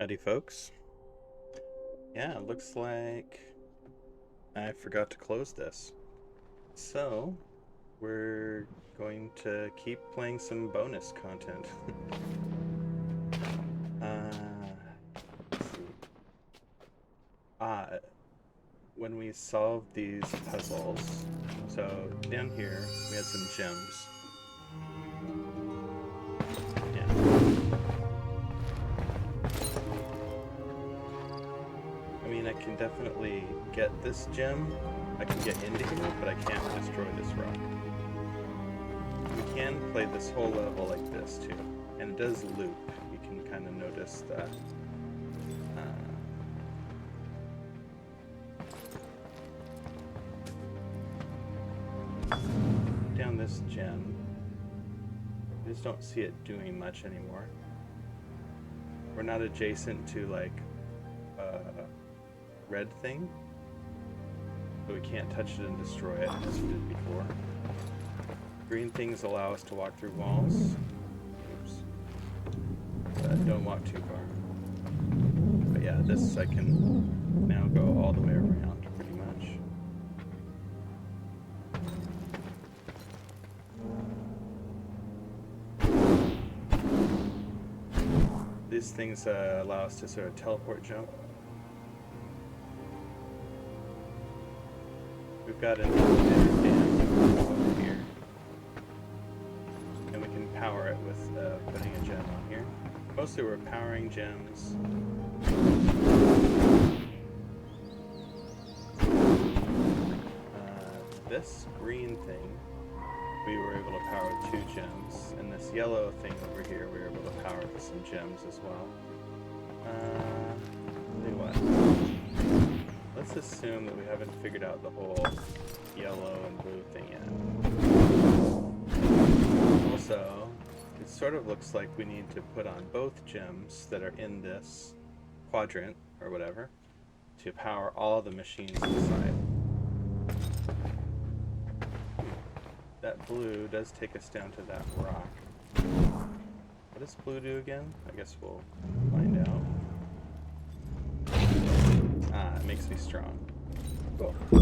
Howdy, folks. Yeah, it looks like I forgot to close this. So, we're going to keep playing some bonus content. uh, let's see. When we solved these puzzles, so down here we had some gems. I can definitely get this gem. I can get into here, but I can't destroy this rock. We can play this whole level like this too, and it does loop. You can kind of notice that. Down this gem, I just don't see it doing much anymore. We're not adjacent to like red thing, so we can't touch it and destroy it as we did before. Green things allow us to walk through walls. Oops. Don't walk too far. But yeah, this I can now go all the way around pretty much. These things allow us to sort of teleport jump. We've got an elevator dam over here, and we can power it with putting a gem on here. Mostly we're powering gems. This green thing, we were able to power with 2 gems, and this yellow thing over here, we were able to power with some gems as well. Tell you what. Let's assume that we haven't figured out the whole yellow and blue thing yet. Also, it sort of looks like we need to put on both gems that are in this quadrant, or whatever, to power all the machines inside. That blue does take us down to that rock. What does blue do again? I guess we'll find out. It makes me strong. Cool. There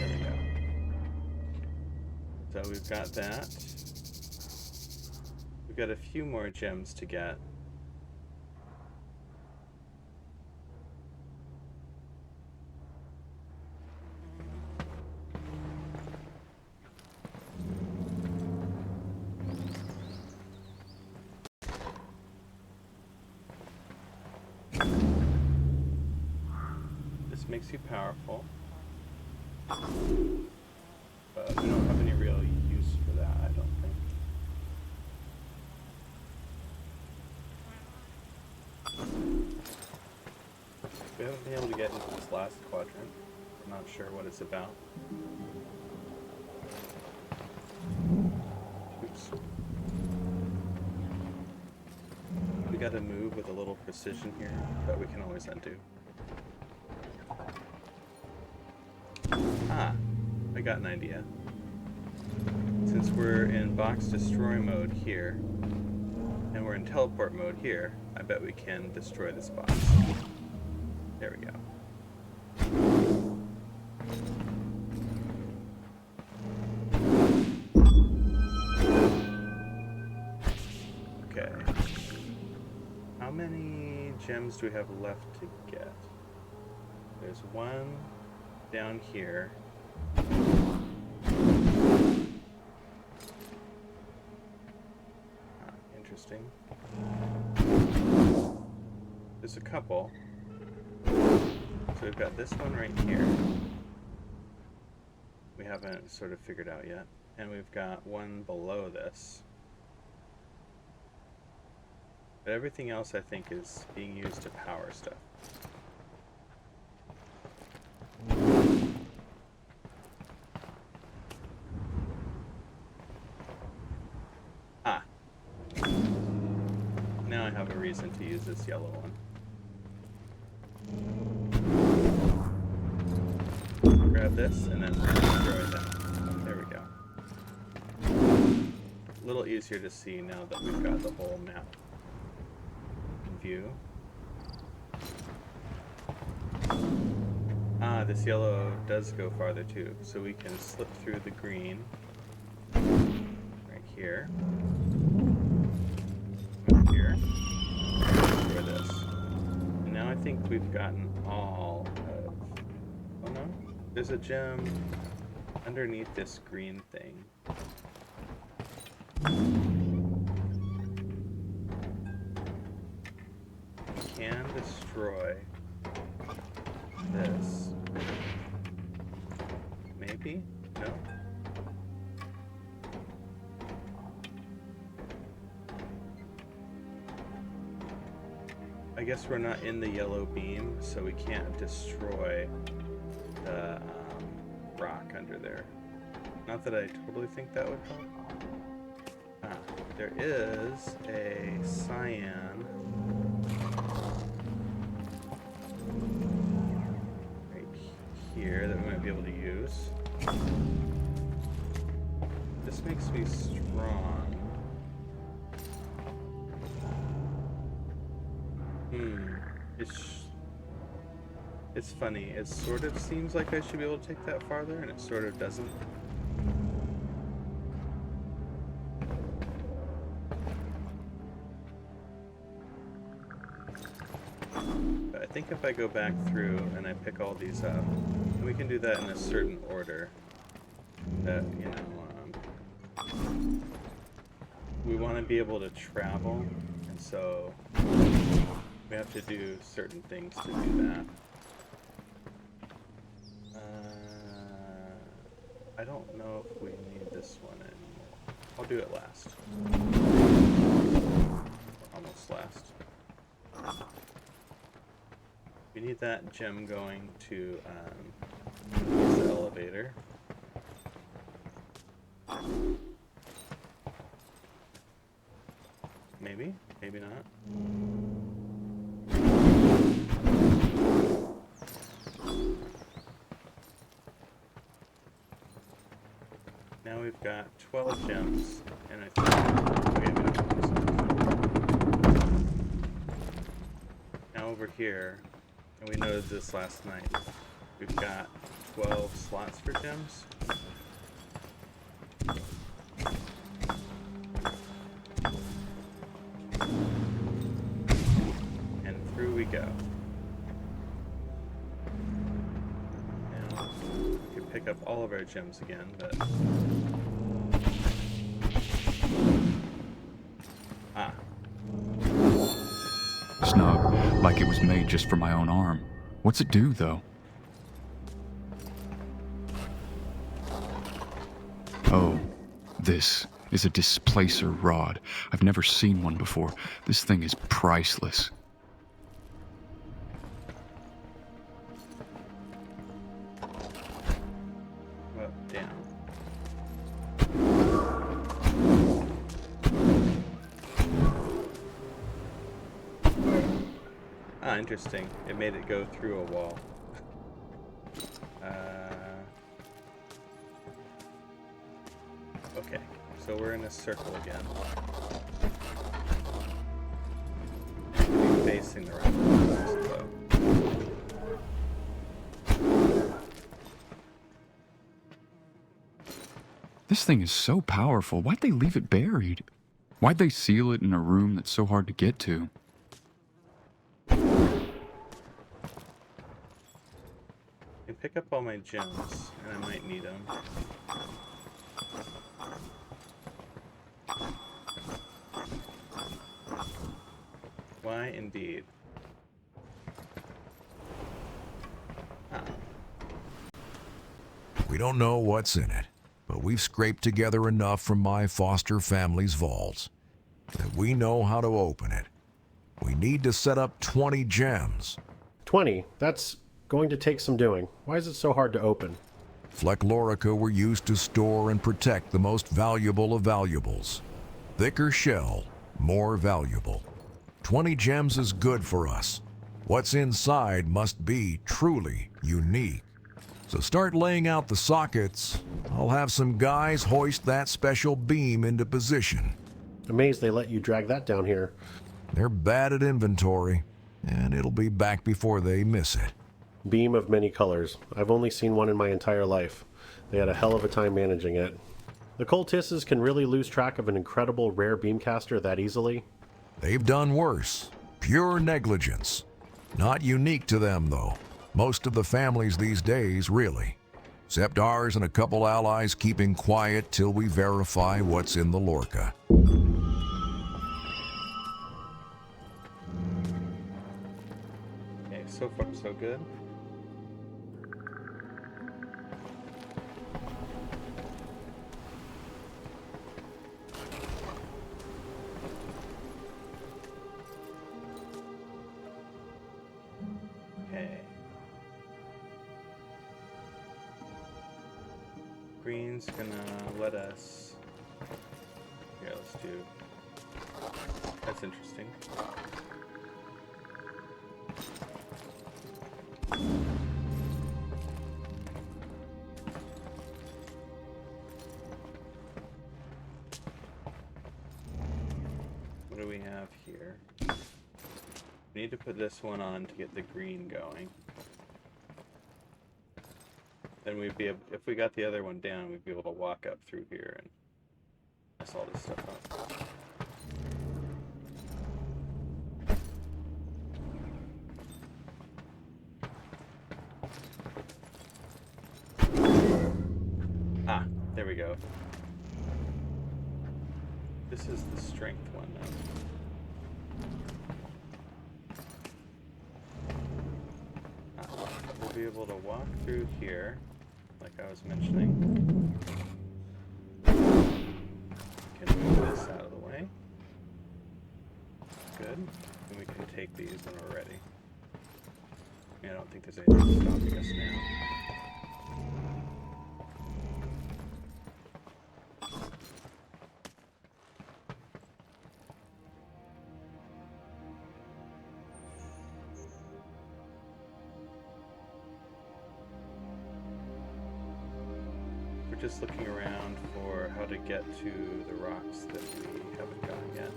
we go. So we've got that. We've got a few more gems to get. Makes you powerful, but we don't have any real use for that, I don't think. We haven't been able to get into this last quadrant. I'm not sure what it's about. Oops. We gotta move with a little precision here, but we can always undo. I got an idea. Since we're in box destroy mode here, and we're in teleport mode here, I bet we can destroy this box. There we go. Okay. How many gems do we have left to get? There's one down here. Interesting. There's a couple. So we've got this one right here. We haven't sort of figured out yet. And we've got one below this. But everything else I think is being used to power stuff. Now I have a reason to use this yellow one. Grab this and then destroy that. There we go. A little easier to see now that we've got the whole map few. Ah, this yellow does go farther too, so we can slip through the green right here. Move here. For this. And now I think we've gotten all of... Oh no, there's a gem underneath this green thing. We can destroy this. Maybe? No? I guess we're not in the yellow beam, so we can't destroy the rock under there. Not that I totally think that would help. Ah, there is a cyan right here that we might be able to use. This makes me strong. It's funny. It sort of seems like I should be able to take that farther, and it sort of doesn't. But I think if I go back through and I pick all these up, and we can do that in a certain order, that, you know, we want to be able to travel, and so we have to do certain things to do that. I don't know if we need this one anymore. I'll do it last. Almost last. We need that gem going to the elevator. Maybe, maybe not. Now we've got 12 gems, and I think we have enough. Now over here, and we noted this last night, we've got 12 slots for gems. And through we go. Now, we could pick up all of our gems again, but... Snug, like it was made just for my own arm. What's it do, though? Oh, this is a displacer rod. I've never seen one before. This thing is priceless. Well, damn. Ah, interesting. It made it go through a wall. Okay, so we're in a circle again. We're facing the right way, This thing is so powerful. Why'd they leave it buried? Why'd they seal it in a room that's so hard to get to? I pick up all my gems, and I might need them. Why, indeed. Ah. We don't know what's in it, but we've scraped together enough from my foster family's vaults that we know how to open it. We need to set up 20 gems. 20? That's going to take some doing. Why is it so hard to open? Flechlorica were used to store and protect the most valuable of valuables. Thicker shell, more valuable. 20 gems is good for us. What's inside must be truly unique. So start laying out the sockets. I'll have some guys hoist that special beam into position. Amazed they let you drag that down here. They're bad at inventory, and it'll be back before they miss it. Beam of many colors. I've only seen one in my entire life. They had a hell of a time managing it. The cultists can really lose track of an incredible rare beamcaster that easily. They've done worse. Pure negligence. Not unique to them, though. Most of the families these days, really. Except ours and a couple allies keeping quiet till we verify what's in the Lorca. Okay, so far so good. Okay. Green's gonna let us... Here, let's do... That's interesting. What do we have here? We need to put this one on to get the green going. Then we'd be able, if we got the other one down, we'd be able to walk up through here and mess all this stuff up. Ah, there we go. This is the strength one now. We'll be able to walk through here, like I was mentioning. Can move this out of the way. Good. And we can take these when we're ready. I don't think there's anything stopping us now. Just looking around for how to get to the rocks that we haven't gotten yet.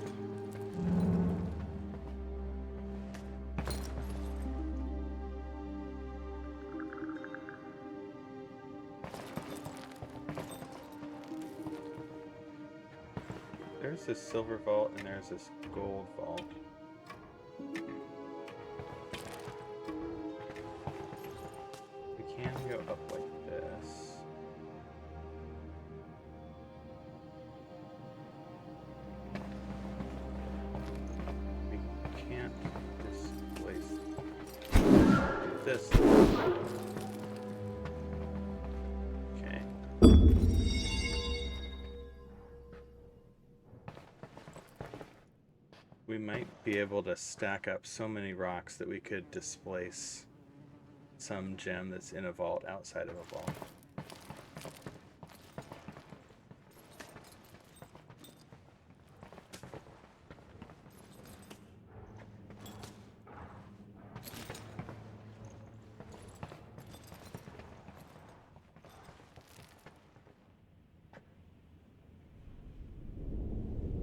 There's this silver vault and there's this gold vault. We can go up like this. This. Okay. We might be able to stack up so many rocks that we could displace some gem that's in a vault outside of a vault.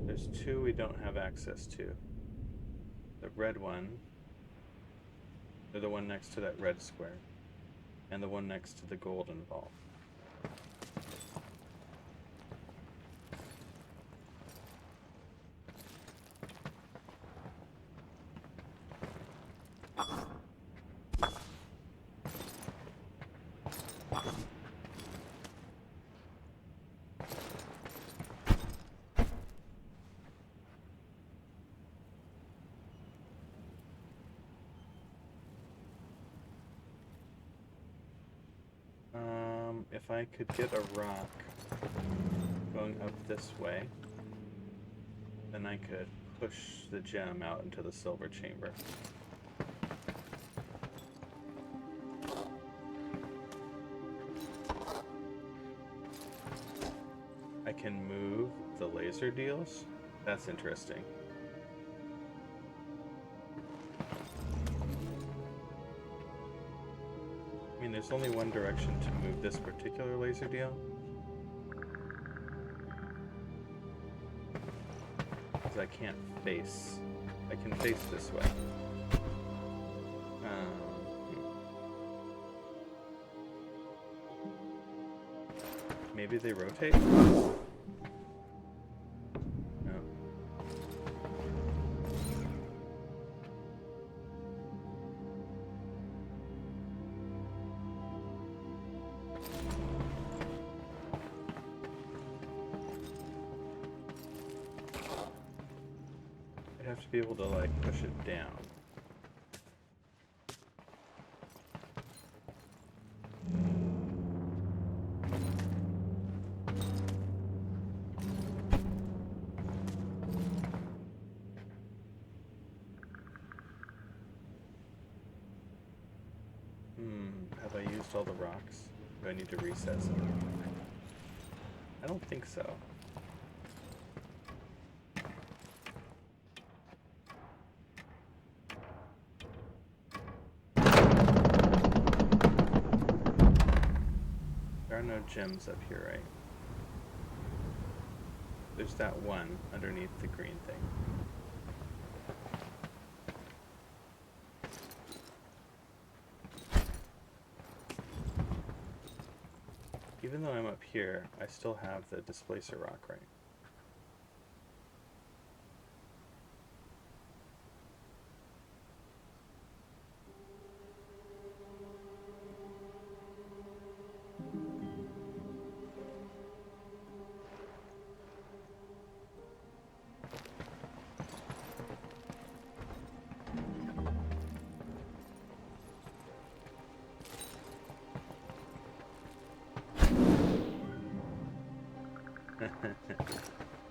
There's two we don't have access to. The red one, or the one next to that red square, and the one next to the golden vault. If I could get a rock going up this way, then I could push the gem out into the silver chamber. I can move the laser deals. That's interesting. I mean, there's only one direction to move this particular laser deal. Because I can't face I can face this way. Maybe they rotate? No. I'd have to be able to, like, push it down. Have I used all the rocks? Do I need to reset some? I don't think so. There are no gems up here, right? There's that one underneath the green thing. Even though I'm up here, I still have the displacer rock, right?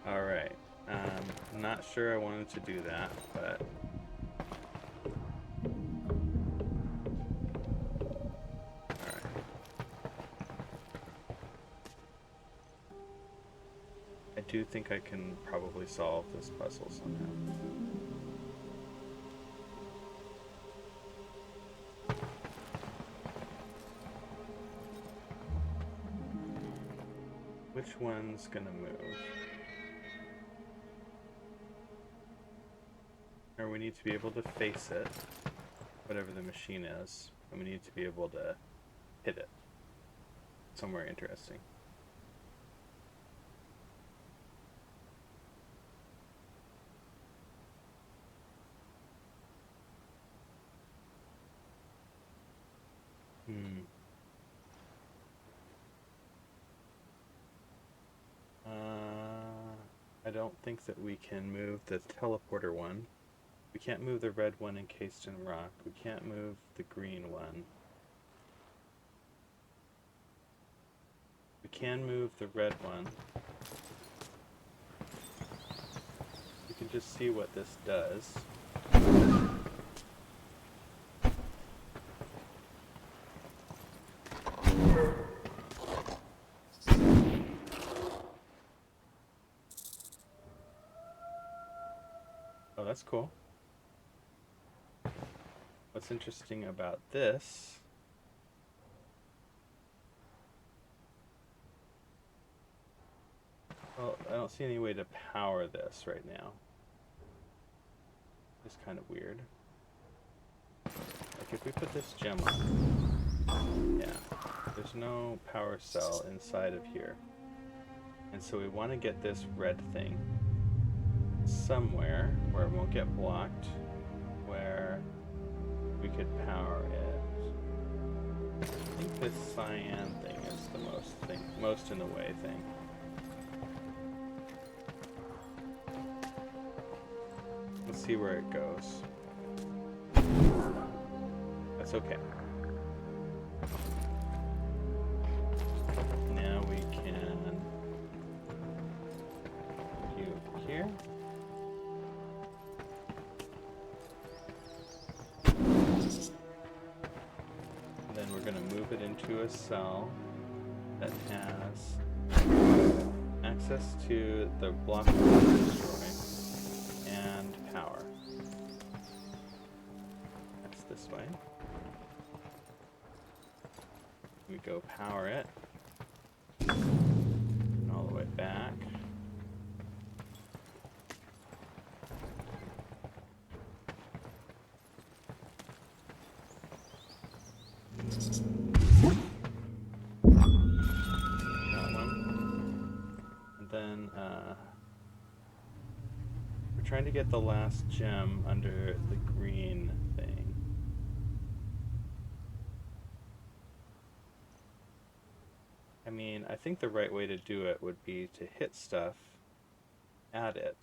Alright. Not sure I wanted to do that, but... Alright. I do think I can probably solve this puzzle somehow. Which one's gonna move? Or we need to be able to face it, whatever the machine is, and we need to be able to hit it somewhere interesting. I don't think that we can move the teleporter one. We can't move the red one encased in rock. We can't move the green one. We can move the red one. We can just see what this does. Oh, that's cool. What's interesting about this well, I don't see any way to power this right now. It's kind of weird. Like if we put this gem on, yeah, there's no power cell inside of here. And so we want to get this red thing somewhere where it won't get blocked, where we could power it. I think this cyan thing is the most in the way thing. Let's see where it goes. That's okay. Now we can put you here. Then we're going to move it into a cell that has access to the block destroy and power. That's this way. We go power it and all the way back. That one. And then, we're trying to get the last gem under the green thing. I mean, I think the right way to do it would be to hit stuff, add it.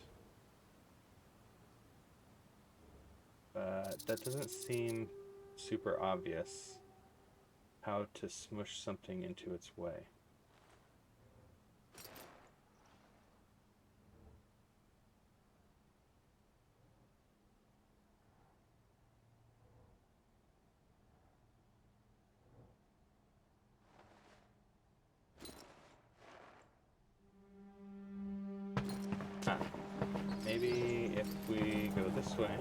But that doesn't seem super obvious how to smush something into its way. Huh. Maybe if we go this way.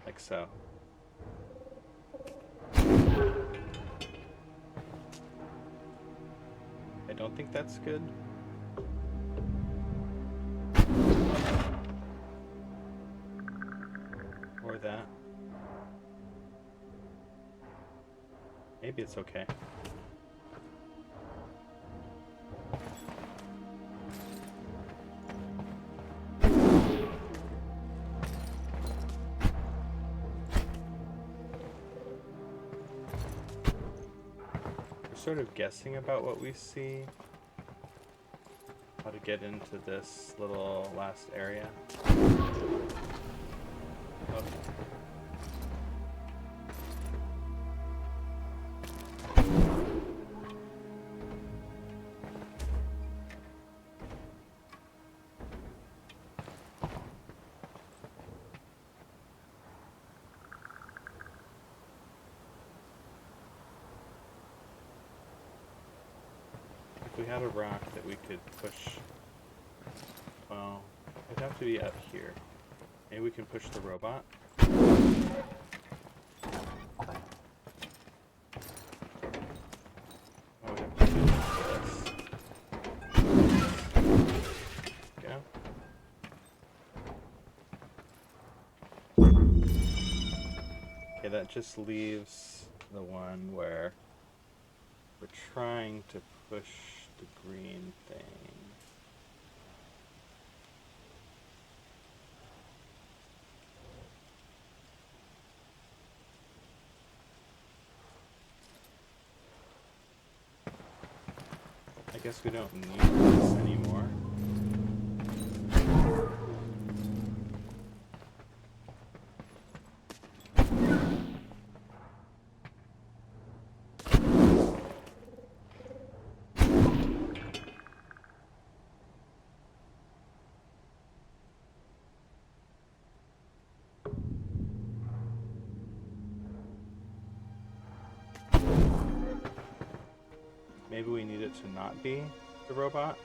Like so. I don't think that's good. Or that. Maybe it's okay. We're sort of guessing about what we see. How to get into this little last area. Okay. If we had a rock that we could push, well, it'd have to be up here. Maybe we can push the robot. Oh, we have to do this. Go. Okay, that just leaves the one where we're trying to push the green thing. I guess we don't need this anymore. Maybe we need it to not be the robot.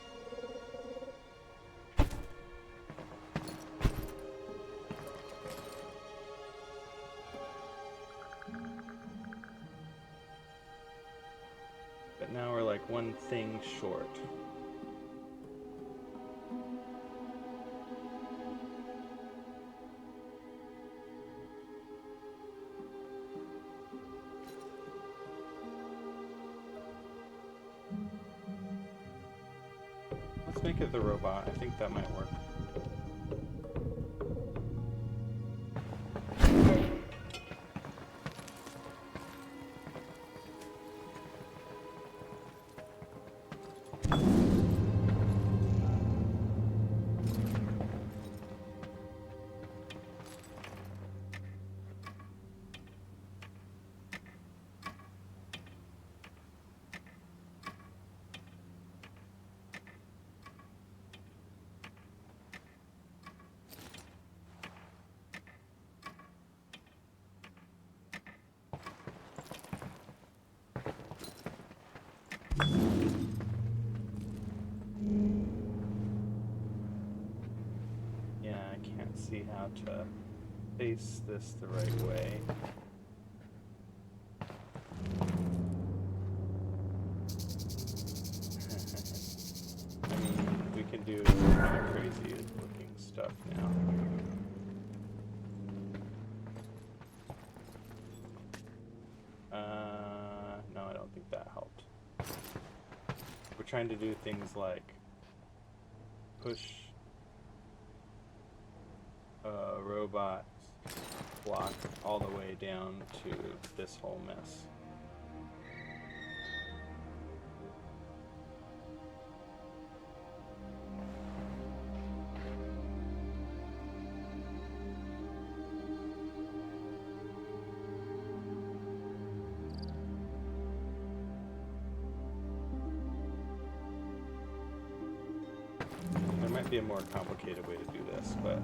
But now we're like one thing short. Let's make it the robot. I think that might work. Yeah, I can't see how to face this the right way. I mean, do some kind of crazy looking stuff now. No, I don't think that helped. We're trying to do things like push a robot block all the way down to this whole mess. There might be a more complicated way to do this, but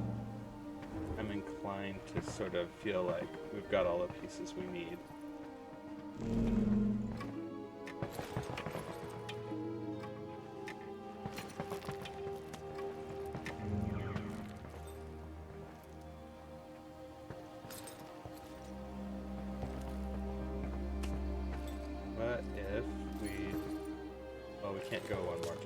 I'm inclined to sort of feel like we've got all the pieces we need. What if we... well, we can't go one more time.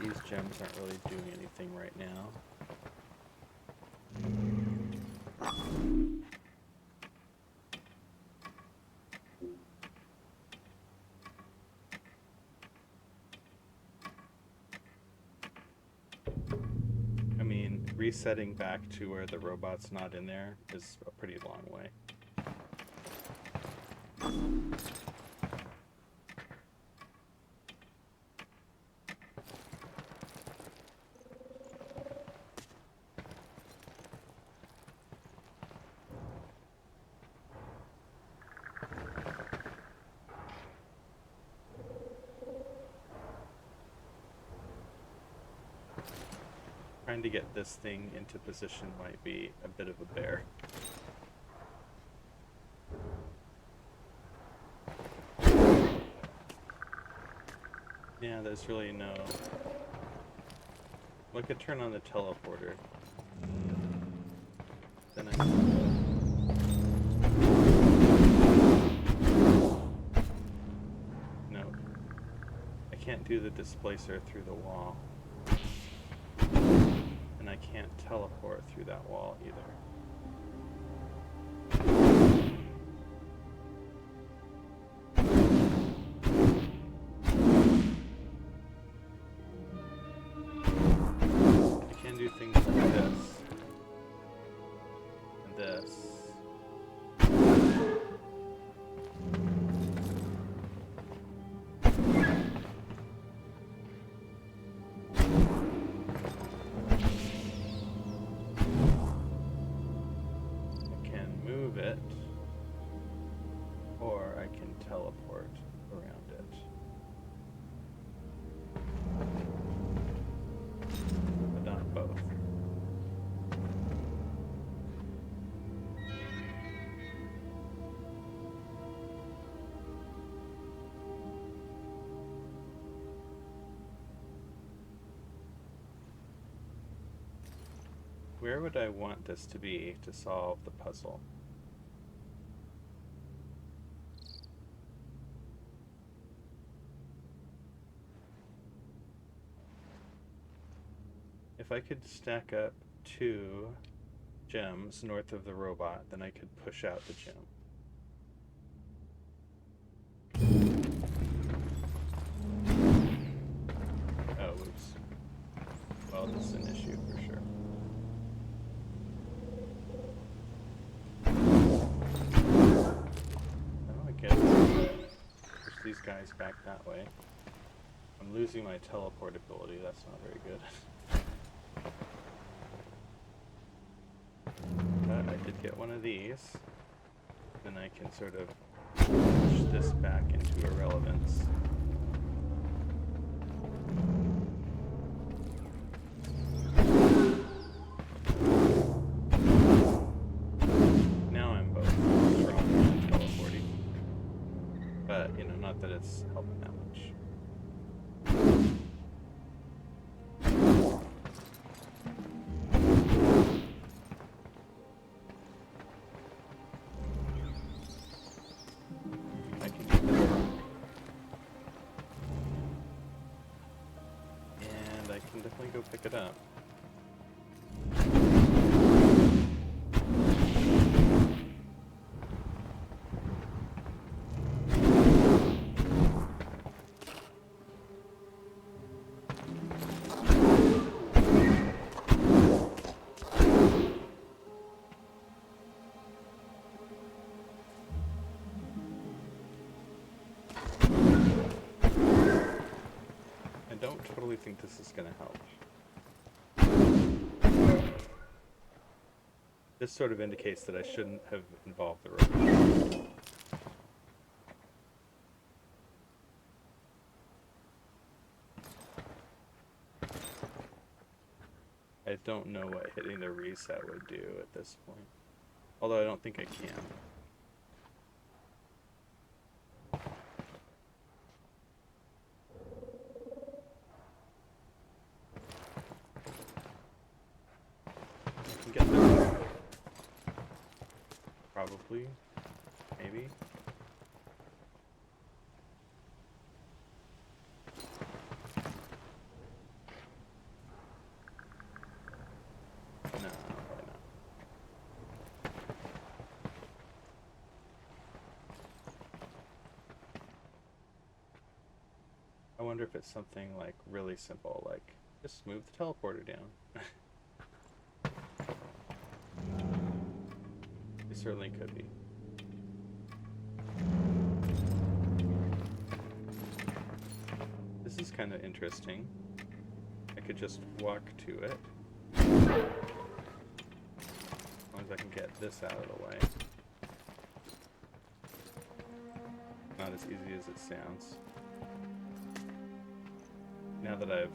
These gems aren't really doing anything right now. I mean, resetting back to where the robot's not in there is a pretty long way. Trying to get this thing into position might be a bit of a bear. Yeah, there's really no... I could turn on the teleporter. Then I... No. I can't do the displacer through the wall. And I can't teleport through that wall either. I can do things like this. And this. It, or I can teleport around it. But not both. Where would I want this to be to solve the puzzle? If I could stack up 2 gems north of the robot, then I could push out the gem. Oh, oops. Well, this is an issue for sure. Oh, I guess push these guys back that way. I'm losing my teleport ability, that's not very good. But I did get one of these. Then I can sort of push this back into irrelevance. Now I'm both strong and teleporting. But, you know, not that it's helping that much. pick it up. I don't totally think this is going to help. This sort of indicates that I shouldn't have involved the rope. I don't know what hitting the reset would do at this point. Although I don't think I can. I can get there. Probably. Maybe. No, probably not. I wonder if it's something like really simple, like just move the teleporter down. It certainly could be. This is kind of interesting. I could just walk to it. As long as I can get this out of the way. Not as easy as it sounds. Now that I've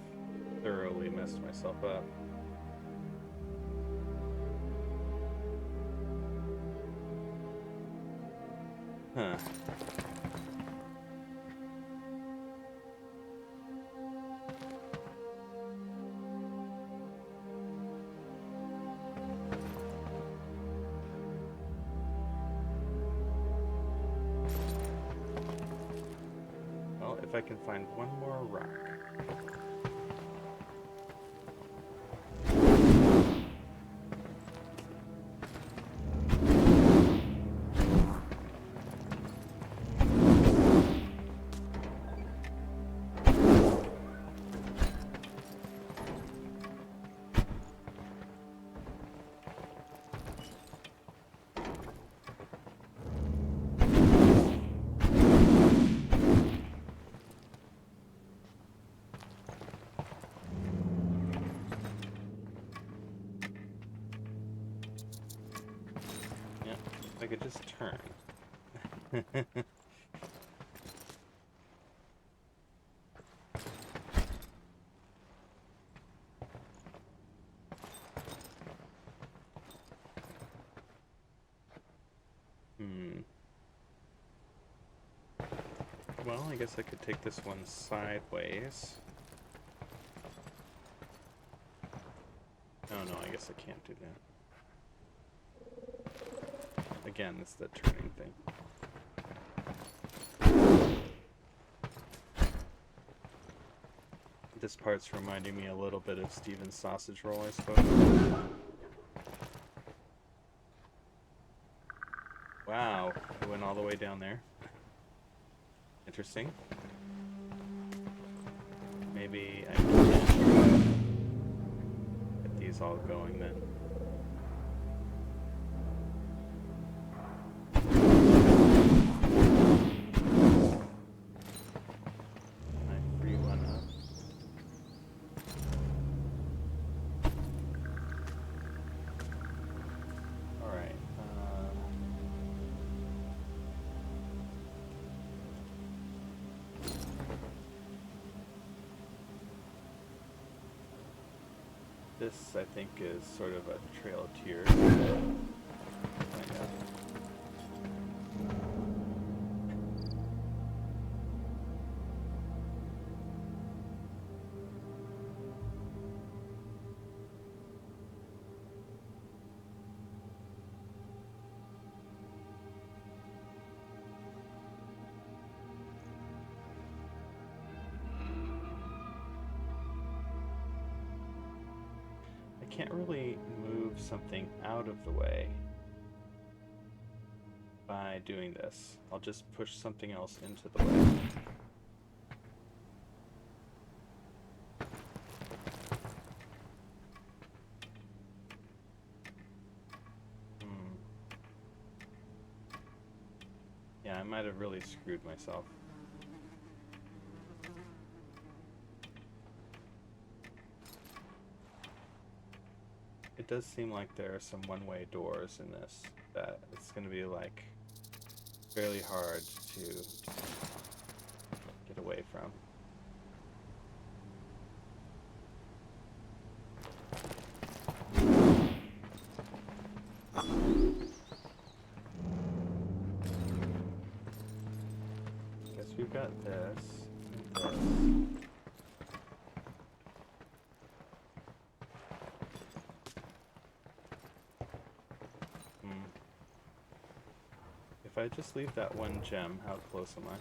thoroughly messed myself up. Huh. Well, if I can find one more rock. I could just turn. Well, I guess I could take this one sideways. Oh no, I guess I can't do that. Again, it's the turning thing. This part's reminding me a little bit of Steven's sausage roll, I suppose. Wow, it went all the way down there. Interesting. Maybe I can get these all going then. I free one up. Alright. This, I think, is sort of a trail of tears. Kind of. can't really move something out of the way by doing this. I'll just push something else into the way. Yeah, I might have really screwed myself. It does seem like there are some one-way doors in this that it's going to be like fairly hard to get away from. Guess we've got this and this. If I just leave that one gem, how close am I?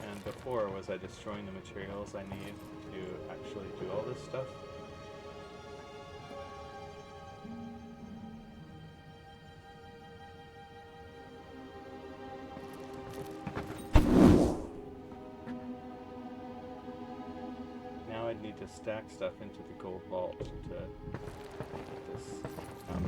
And before, was I destroying the materials I need to actually do all this stuff? Now I'd need to stack stuff into the gold vault to get this out.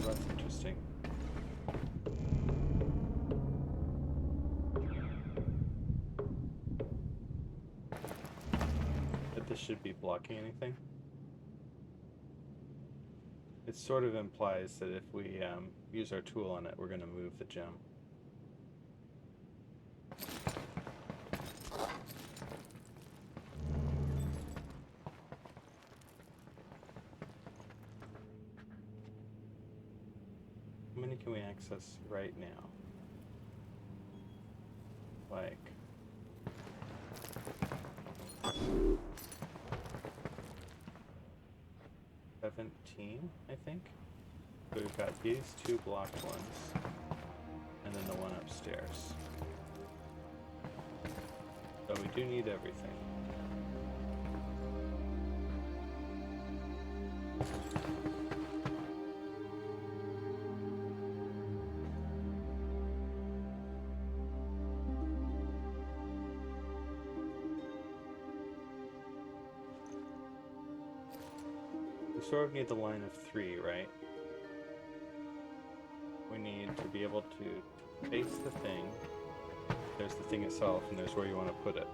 That's interesting. But this should be blocking anything. It sort of implies that if we use our tool on it, we're going to move the gem. How many can we access right now? Like 17, I think. So we've got these two blocked ones, and then the one upstairs. So we do need everything. We sort of need the line of 3, right? We need to be able to face the thing. There's the thing itself, and there's where you want to put it.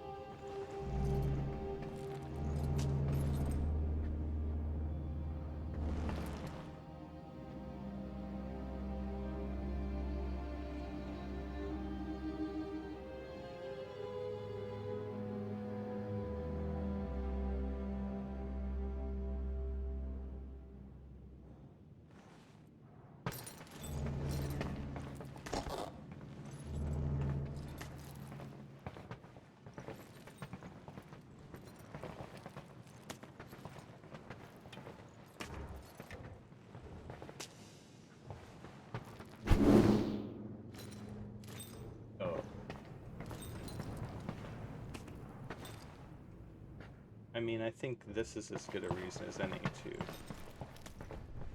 I mean, I think this is as good a reason as any to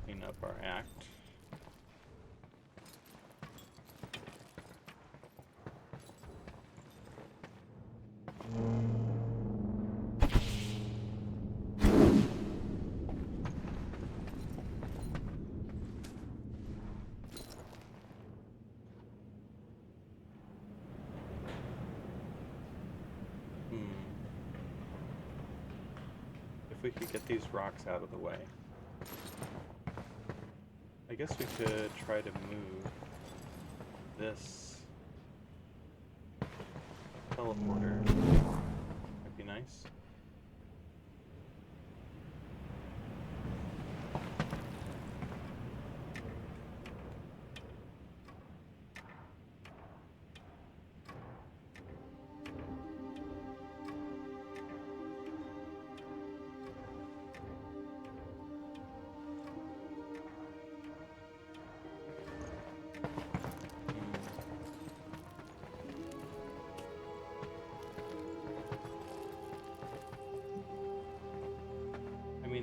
clean up our act. If we could get these rocks out of the way. I guess we could try to move this teleporter. That'd be nice.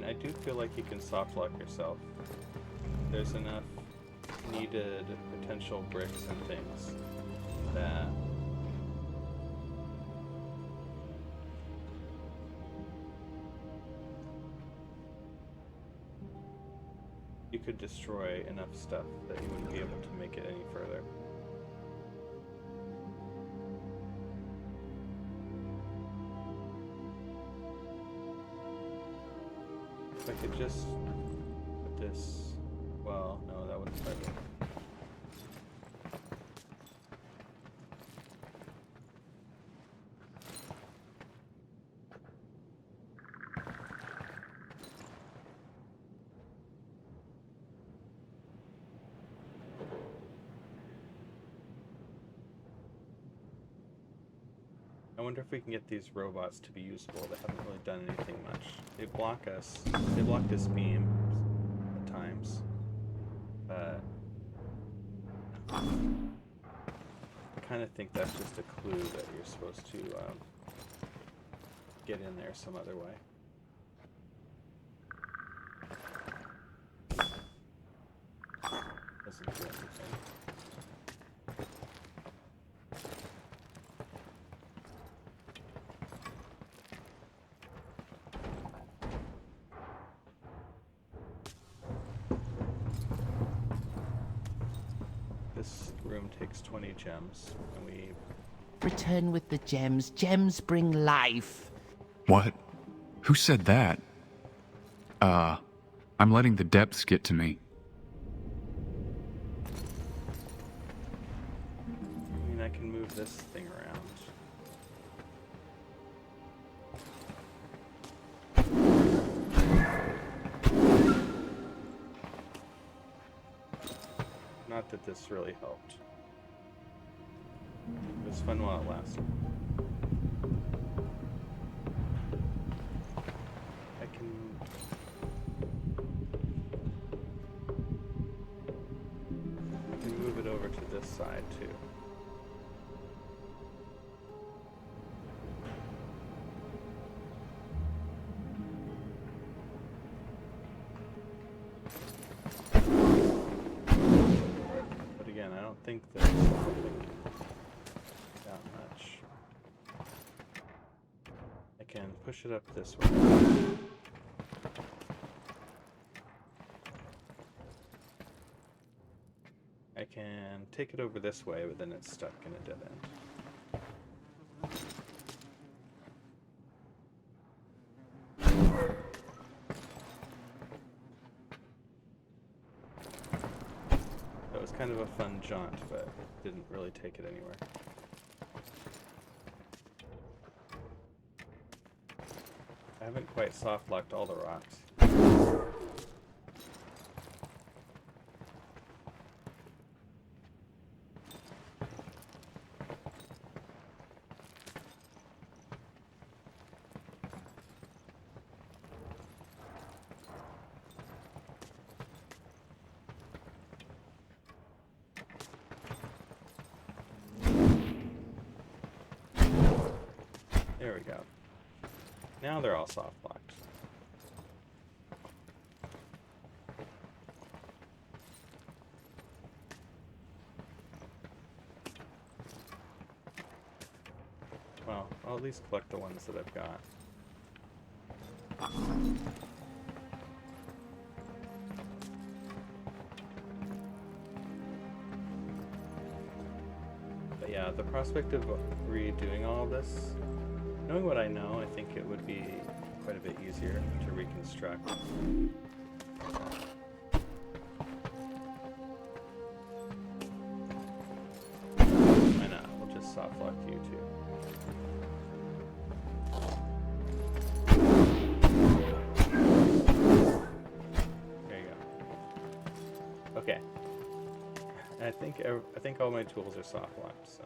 I do feel like you can soft lock yourself. There's enough needed potential bricks and things that you could destroy enough stuff that you wouldn't be able to make it any further. If I could just put this, well, no, that wouldn't start it. I wonder if we can get these robots to be useful. They haven't really done anything much. They block us. They block this beam at times. But I kind of think that's just a clue that you're supposed to get in there some other way. Doesn't do anything. This room takes 20 gems, and we... Return with the gems. Gems bring life. What? Who said that? I'm letting the depths get to me. I mean, I can move this thing around. Not that this really helped. It was fun while it lasted. I can move it over to this side too. But again, I don't think there's something that much. I can push it up this way. I can take it over this way, but then it's stuck in a dead end. That was kind of a fun jaunt, but didn't really take it anywhere. I haven't quite soft locked all the rocks. There we go. Now they're all soft locked. Well, I'll at least collect the ones that I've got. But yeah, the prospect of redoing all of this, knowing what I know, I think it would be quite a bit easier to reconstruct. Why not? We'll just soft lock you too. There you go. Okay. I think all my tools are soft locked, so.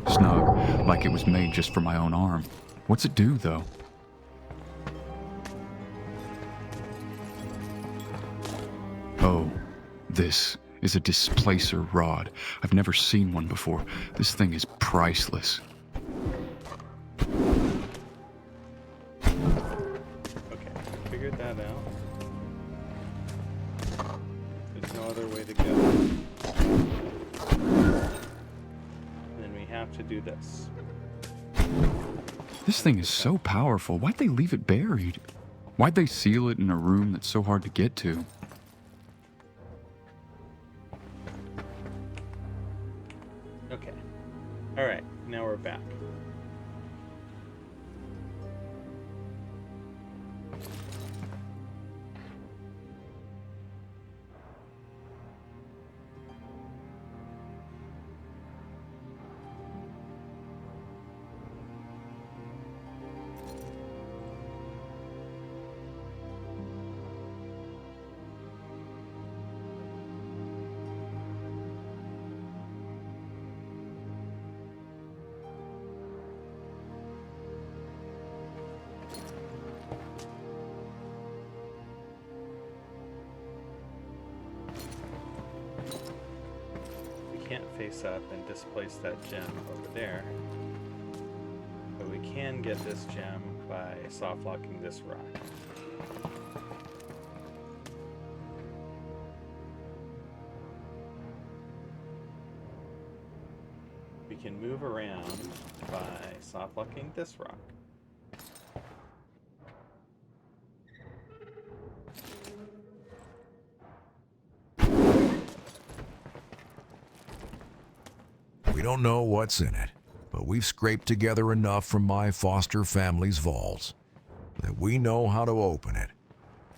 Snug, like it was made just for my own arm. What's it do, though? Oh, this is a displacer rod. I've never seen one before. This thing is priceless. Okay, figured that out. There's no other way to go. And then we have to do this. This thing is so powerful. Why'd they leave it buried? Why'd they seal it in a room that's so hard to get to? Okay. Alright, now we're back. Can't face up and displace that gem over there, but we can get this gem by soft locking this rock. We can move around by soft locking this rock. We don't know what's in it, but we've scraped together enough from my foster family's vaults that we know how to open it.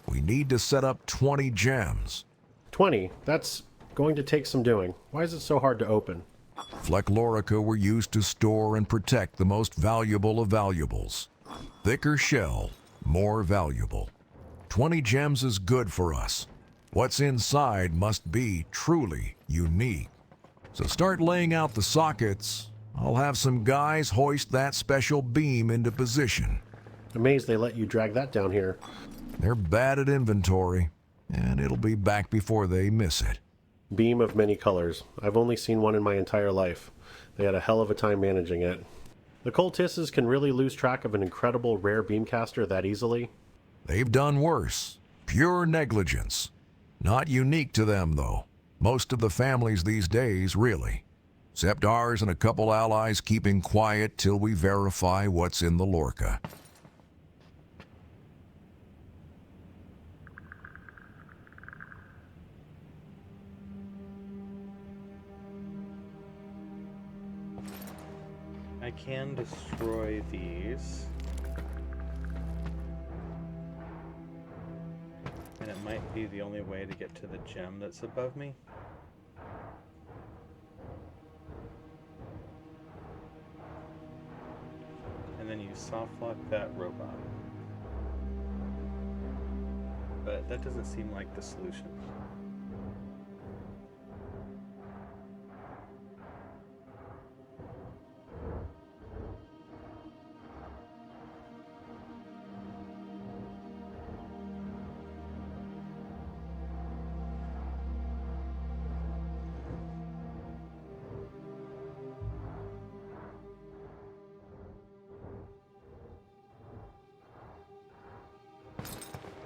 We need to set up 20 gems. 20? That's going to take some doing. Why is it so hard to open? Flechlorica were used to store and protect the most valuable of valuables. Thicker shell, more valuable. 20 gems is good for us. What's inside must be truly unique. So start laying out the sockets. I'll have some guys hoist that special beam into position. Amazed they let you drag that down here. They're bad at inventory, and it'll be back before they miss it. Beam of many colors. I've only seen one in my entire life. They had a hell of a time managing it. The cultists can really lose track of an incredible rare beamcaster that easily. They've done worse. Pure negligence. Not unique to them, though. Most of the families these days, really. Except ours and a couple allies keeping quiet till we verify what's in the Lorca. I can destroy these. And it might be the only way to get to the gem that's above me. And then you soft lock that robot. But that doesn't seem like the solution.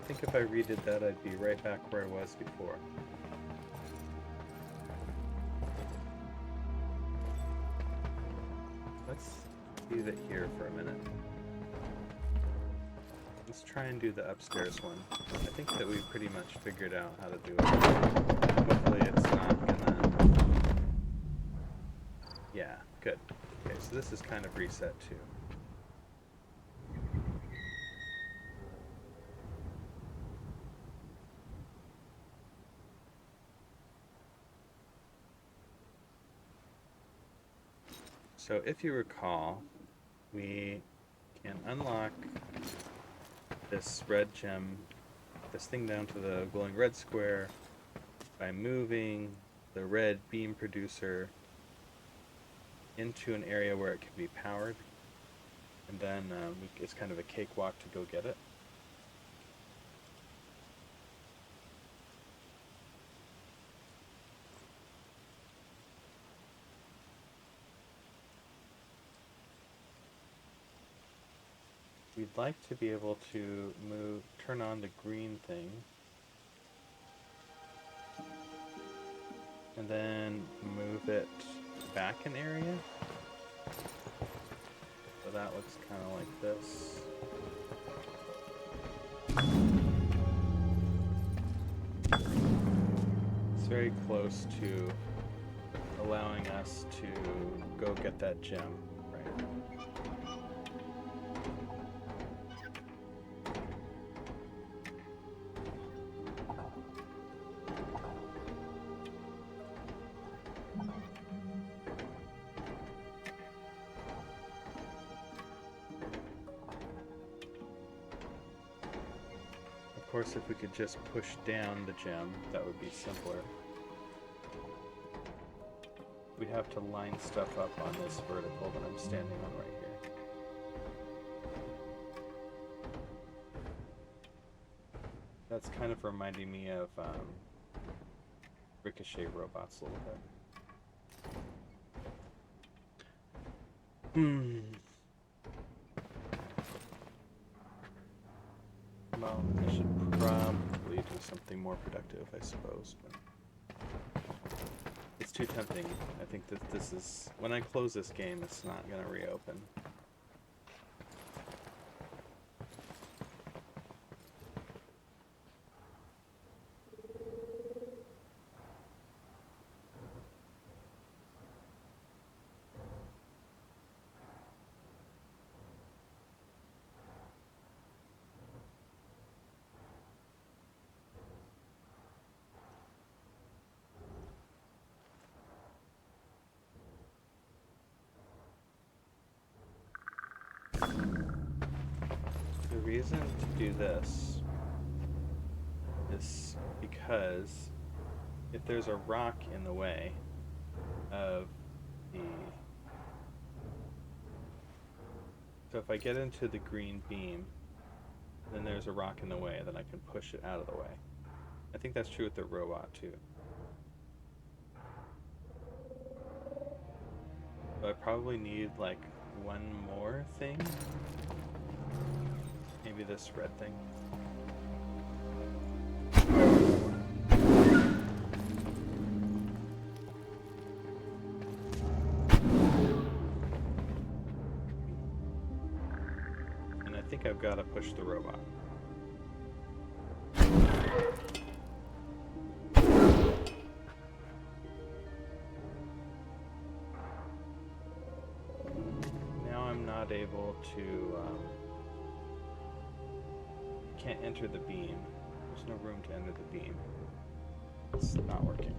I think if I redid that, I'd be right back where I was before. Let's leave it here for a minute. Let's try and do the upstairs one. I think that we pretty much figured out how to do it. Hopefully it's not gonna... Yeah, good. Okay, so this is kind of reset too. So if you recall, we can unlock this red gem, this thing down to the glowing red square, by moving the red beam producer into an area where it can be powered, and then it's kind of a cakewalk to go get it. We'd like to be able to turn on the green thing, and then move it back an area. So that looks kind of like this. It's very close to allowing us to go get that gem, right? Of course, if we could just push down the gem, that would be simpler. We have to line stuff up on this vertical that I'm standing on right here. That's kind of reminding me of Ricochet robots a little bit. Well, I should probably do something more productive, I suppose, but it's too tempting. I think that this is... When I close this game, it's not going to reopen. The reason to do this is because if there's a rock in the way of the... So if I get into the green beam, then there's a rock in the way, then I can push it out of the way. I think that's true with the robot too. So I probably need like one more thing. Maybe this red thing. And I think I've got to push the robot. Now I'm not able to... can't enter the beam. There's no room to enter the beam. It's not working.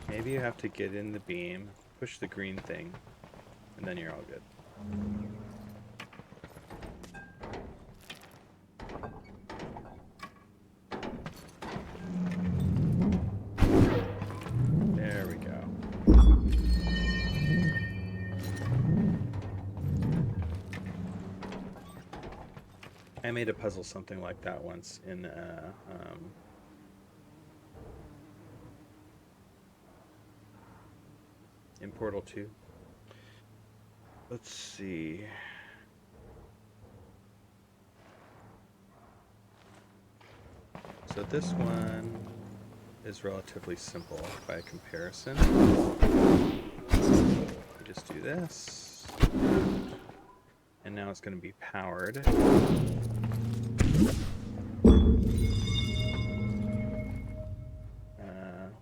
Maybe you have to get in the beam, push the green thing, and then you're all good. There we go. I made a puzzle something like that once in Portal 2. Let's see. So this one is relatively simple by comparison. We just do this, and now it's going to be powered.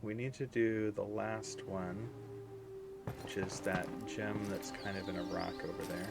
We need to do the last one, which is that gem that's kind of in a rock over there.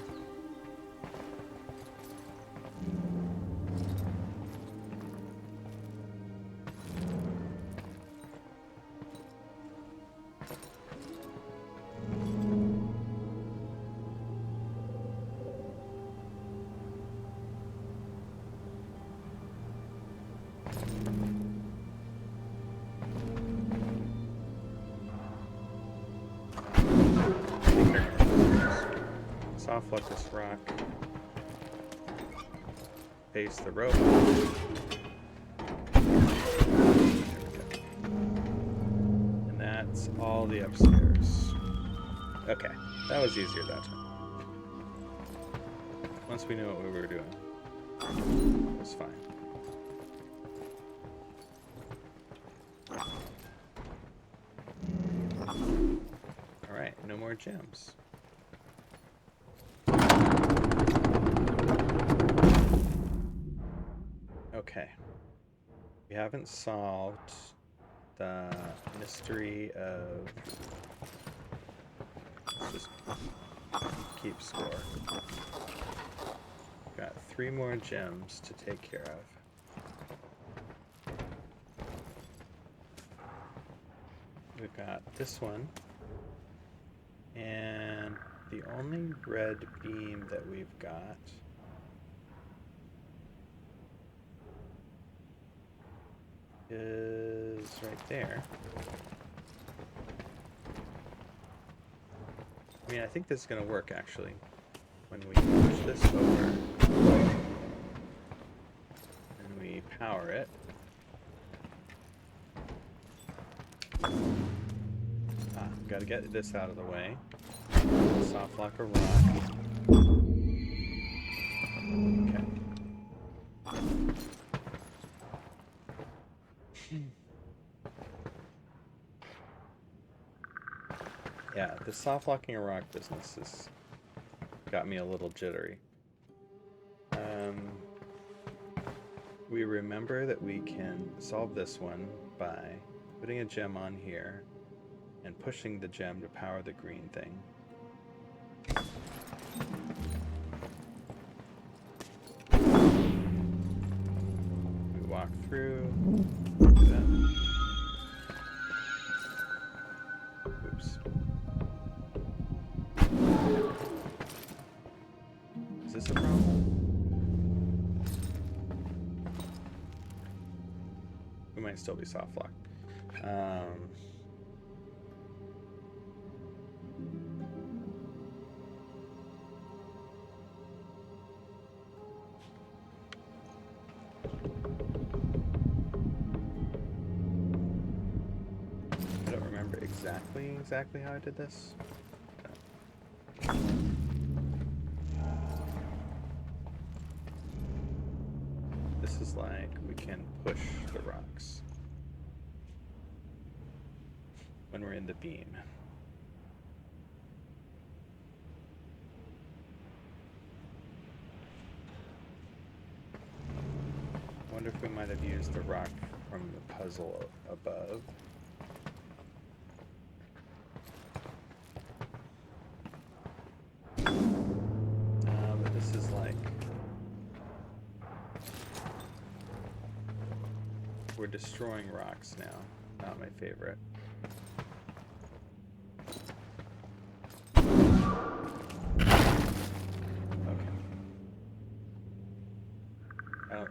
Soft lock this rock. Face the rope. And that's all the upstairs. Okay, that was easier that time. Once we knew what we were doing, it was fine. Alright, no more gems. Okay. We haven't solved the mystery of... Let's just keep score. Got 3 more gems to take care of. We've got this one. And the only red beam that we've got is right there. I mean, I think this is going to work actually. When we push this over and we power it. Gotta get this out of the way. Soft lock a rock. Okay. Yeah, the soft locking a rock business has got me a little jittery. We remember that we can solve this one by putting a gem on here and pushing the gem to power the green thing. We walk through. Do that. Oops. Is this a problem? We might still be soft locked. I don't remember exactly how I did this. This is like we can push the rocks when we're in the beam. I wonder if we might have used the rock from the puzzle above. But this is like... We're destroying rocks now. not my favorite. Okay.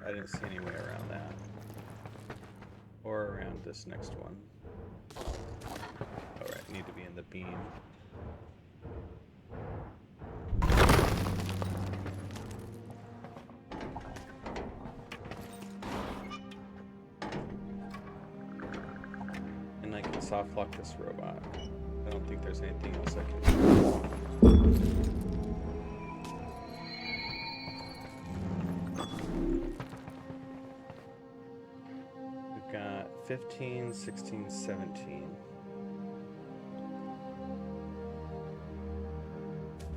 I didn't see any way around that. Or around this next one. Alright, need to be in the beam. And I can soft lock this robot. I don't think there's anything else I can do. We've got 15, 16, 17.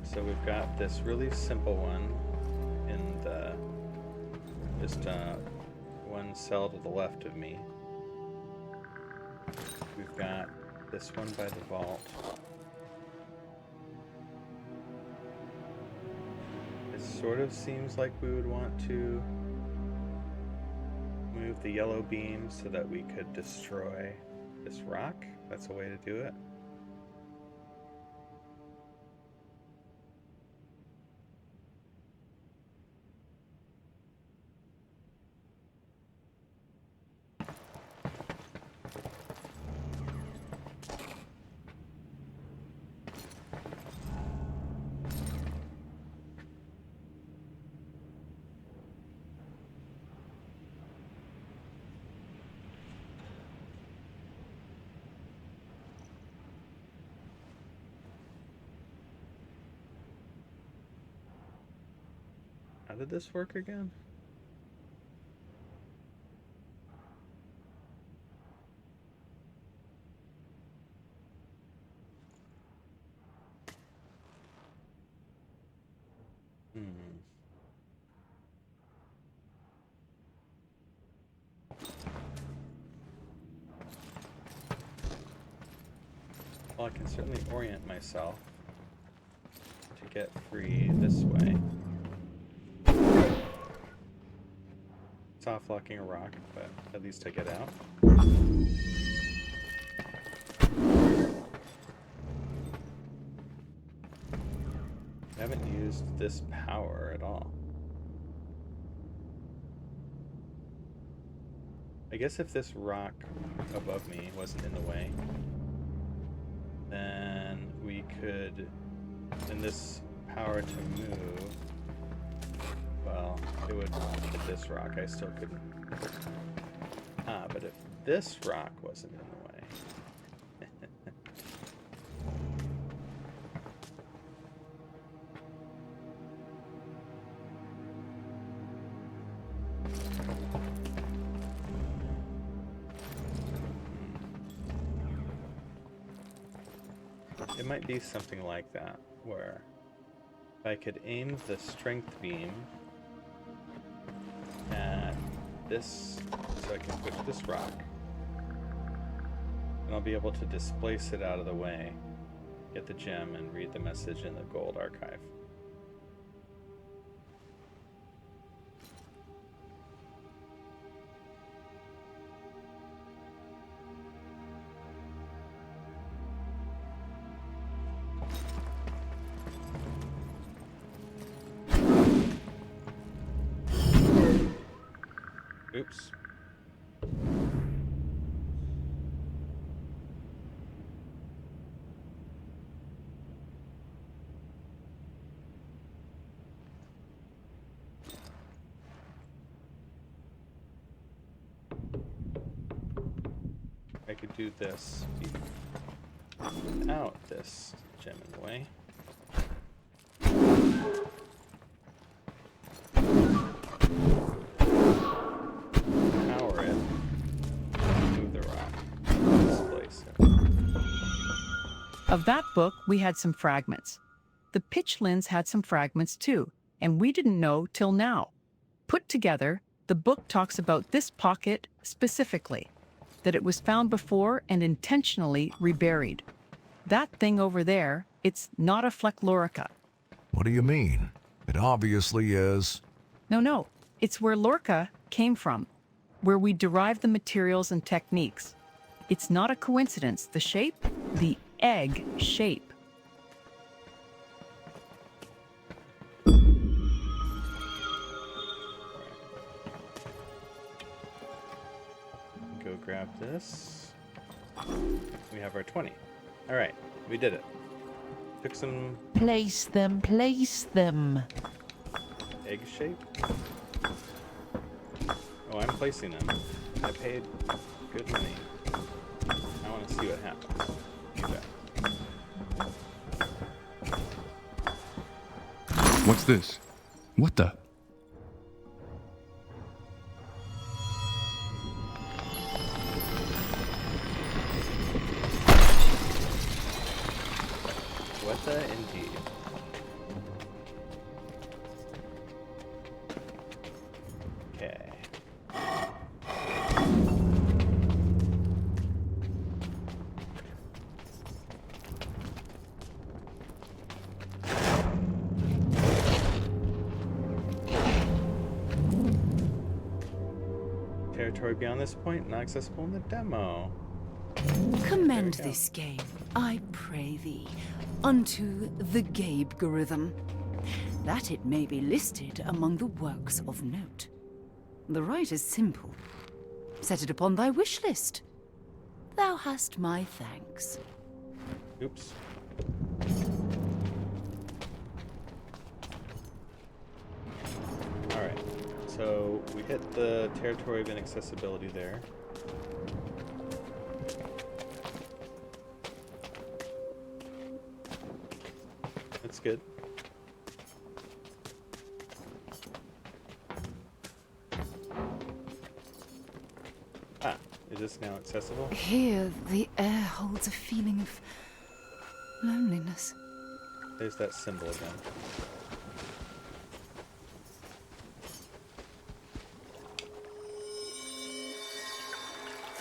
So we've got this really simple one in the just one cell to the left of me. We've got this one by the vault. It sort of seems like we would want to move the yellow beam so that we could destroy this rock. That's a way to do it. How did this work again? Well, I can certainly orient myself to get free this way. Soft locking a rock, but at least I get out. I haven't used this power at all. I guess if this rock above me wasn't in the way, then we could, in this power to move, well, it would hit this rock. I still couldn't. But if this rock wasn't in the way. It might be something like that, where if I could aim the strength beam at this, so I can push this rock, and I'll be able to displace it out of the way, get the gem, and read the message in the gold archive. Oops. I could do this without this gem in the way. Power it. Move the rock. Displace it. Of that book, we had some fragments. The pitchlins had some fragments too, and we didn't know till now. Put together, the book talks about this pocket specifically, that it was found before and intentionally reburied. That thing over there, it's not a Flechlorica. What do you mean? It obviously is. No, it's where Lorca came from, where we derived the materials and techniques. It's not a coincidence. The shape, the egg shape. Go grab this. We have our 20. All right, we did it. Took some Place them, place them. egg shape. Oh, I'm placing them. I paid good money. I want to see what happens. Okay. What's this? What the? What the indeed? Okay. Territory beyond this point not accessible in the demo. Commend There we go. this game, I pray thee, unto the Gabe-gorithm, that it may be listed among the works of note. The right is simple. Set it upon thy wish list. Thou hast my thanks. Oops. Alright, so we hit the territory of inaccessibility there. That's good. Ah, is this now accessible? Here, the air holds a feeling of loneliness. There's that symbol again.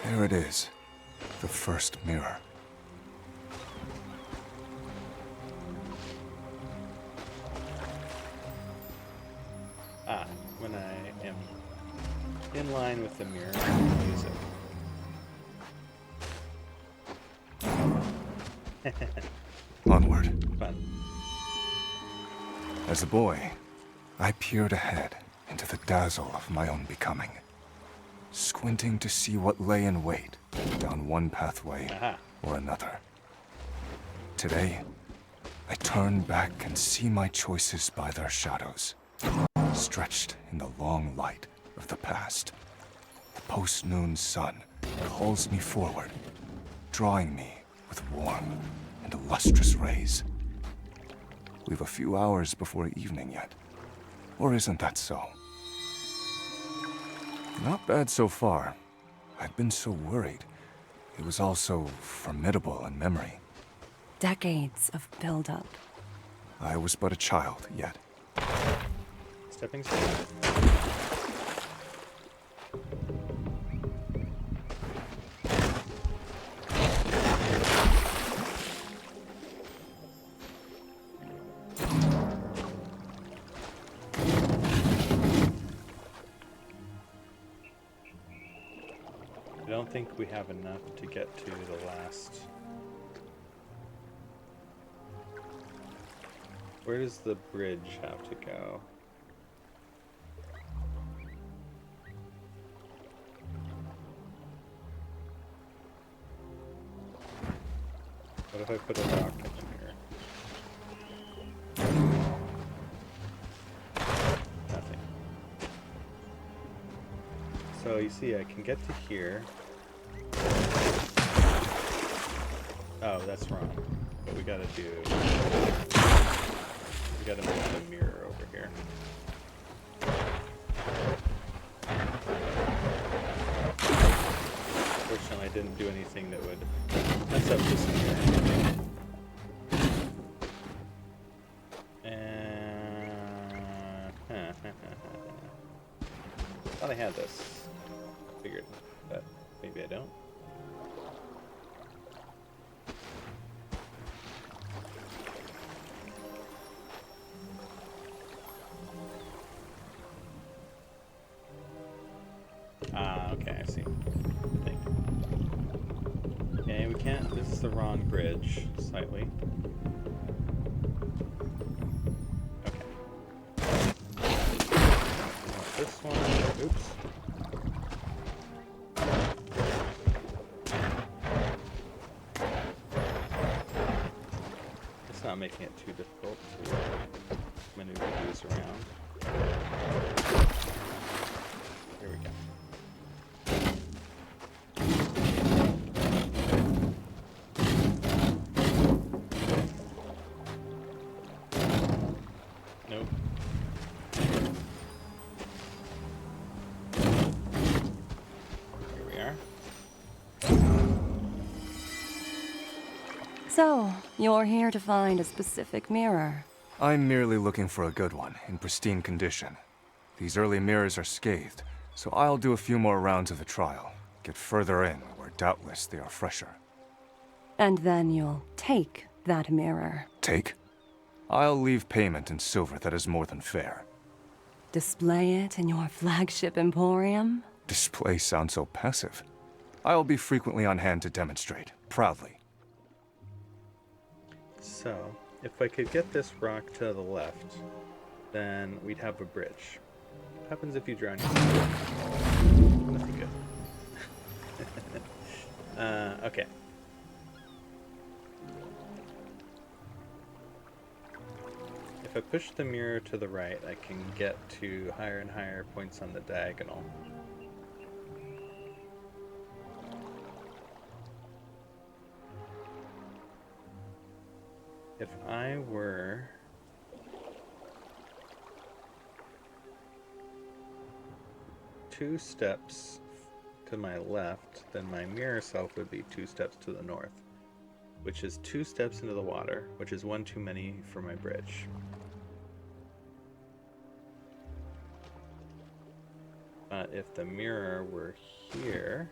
There it is. The first mirror. Ah, when I am in line with the mirror, I use it. Onward. Fun. As a boy, I peered ahead into the dazzle of my own becoming, squinting to see what lay in wait down one pathway Aha. or another. Today, I turn back and see my choices by their shadows, stretched in the long light of the past. The post-noon sun calls me forward, drawing me with warm and lustrous rays. We've a few hours before evening yet. Or isn't that so? Not bad so far. I'd been so worried. It was all so formidable in memory. Decades of build-up. I was but a child yet. Stepping stone. I don't think we have enough to get to the last. Where does the bridge have to go? What if I put a rock in here? Nothing. So you see, I can get to here. Oh, that's wrong. What we gotta do... We gotta move the mirror over here. Fortunately, I didn't do anything that would mess up this mirror. And... thought I had this figured, but maybe I don't. Ah, okay, I see. Thank you. the wrong bridge slightly. This one, oops. It's not making it too difficult to maneuver these around. Here we go. Nope. Here we are. So, you're here to find a specific mirror. I'm merely looking for a good one, in pristine condition. These early mirrors are scathed, so I'll do a few more rounds of the trial. Get further in, where doubtless they are fresher. And then you'll take that mirror. Take? I'll leave payment in silver that is more than fair. Display it in your flagship emporium. Display sounds so passive. I'll be frequently on hand to demonstrate, proudly. So, if I could get this rock to the left, then we'd have a bridge. What happens if you drown yourself? Nothing good. Okay. If I push the mirror to the right, I can get to higher and higher points on the diagonal. If I were two steps to my left, then my mirror self would be 2 steps to the north, which is 2 steps into the water, which is one too many for my bridge. But if the mirror were here,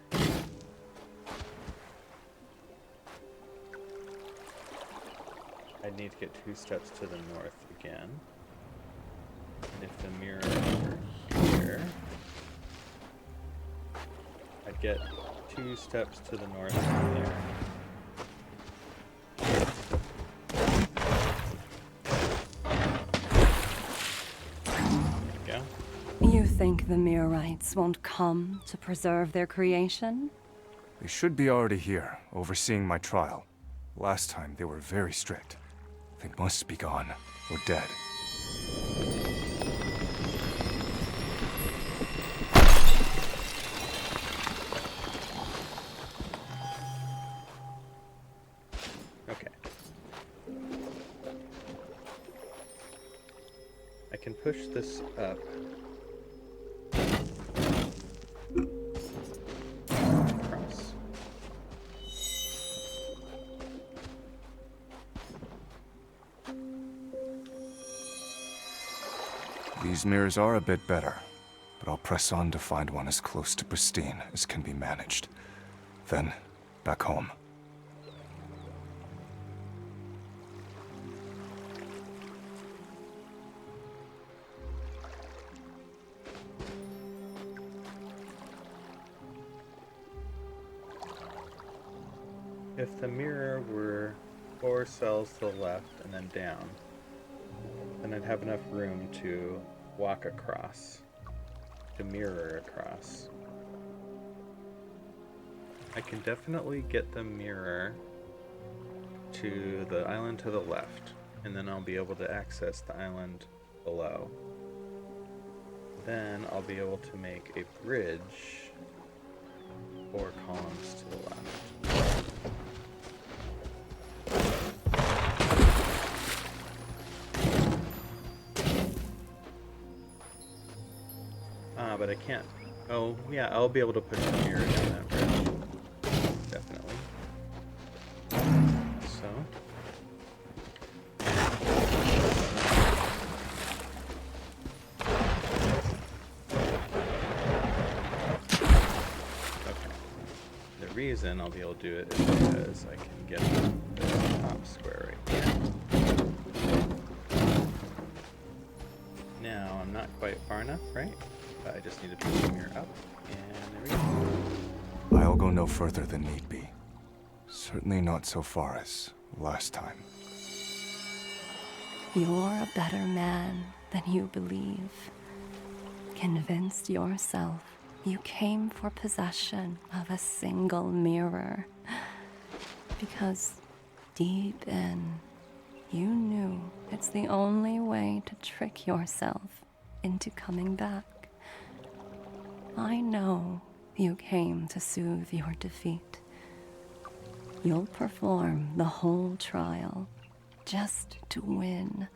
I'd need to get 2 steps to the north again. And if the mirror were here, I'd get 2 steps to the north from there. There we go. You think the Mirrorites won't come to preserve their creation? They should be already here, overseeing my trial. Last time they were very strict. They must be gone, or dead. Okay. I can push this up. Across. These mirrors are a bit better, but I'll press on to find one as close to pristine as can be managed. Then, back home. If the mirror were 4 cells to the left and then down, then I'd have enough room to walk across, to mirror across. I can definitely get the mirror to the island to the left, and then I'll be able to access the island below. Then I'll be able to make a bridge 4 columns to the left. But I can't. Oh, yeah, I'll be able to push the mirror down that bridge. Definitely. So. Okay. The reason I'll be able to do it is because I can get the top square right here. Now, I'm not quite far enough, right? I just need to push the mirror up, and there we go. I'll go no further than need be. Certainly not so far as last time. You're a better man than you believe. Convinced yourself you came for possession of a single mirror. Because deep in, you knew it's the only way to trick yourself into coming back. I know you came to soothe your defeat. You'll perform the whole trial just to win.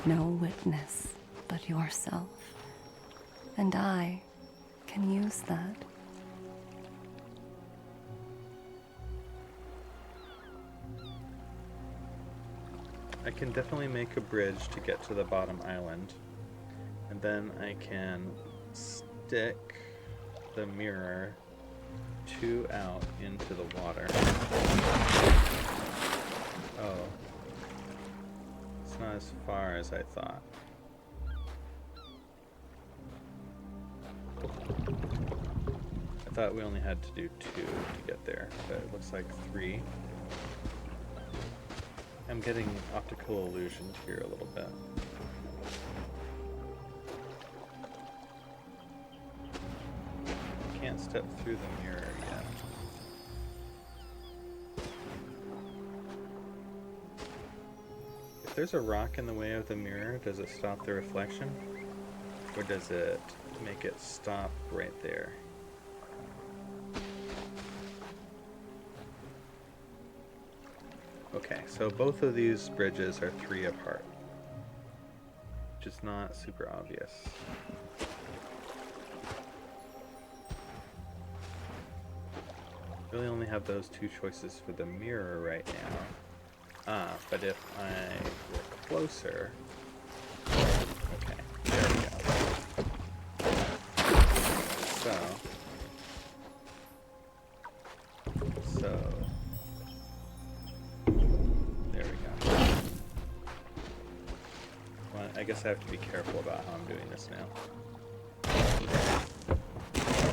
No witness but yourself. And I can use that. I can definitely make a bridge to get to the bottom island. And then I can stick the mirror 2 out into the water. Oh. It's not as far as I thought. I thought we only had to do 2 to get there, but it looks like 3. I'm getting optical illusions here a little bit. Can't step through the mirror yet. If there's a rock in the way of the mirror, does it stop the reflection? Or does it make it stop right there? Okay, so both of these bridges are 3 apart, which is not super obvious. Really only have those 2 choices for the mirror right now. But if I were closer... Okay, there we go. So... There we go. Well, I guess I have to be careful about how I'm doing this now.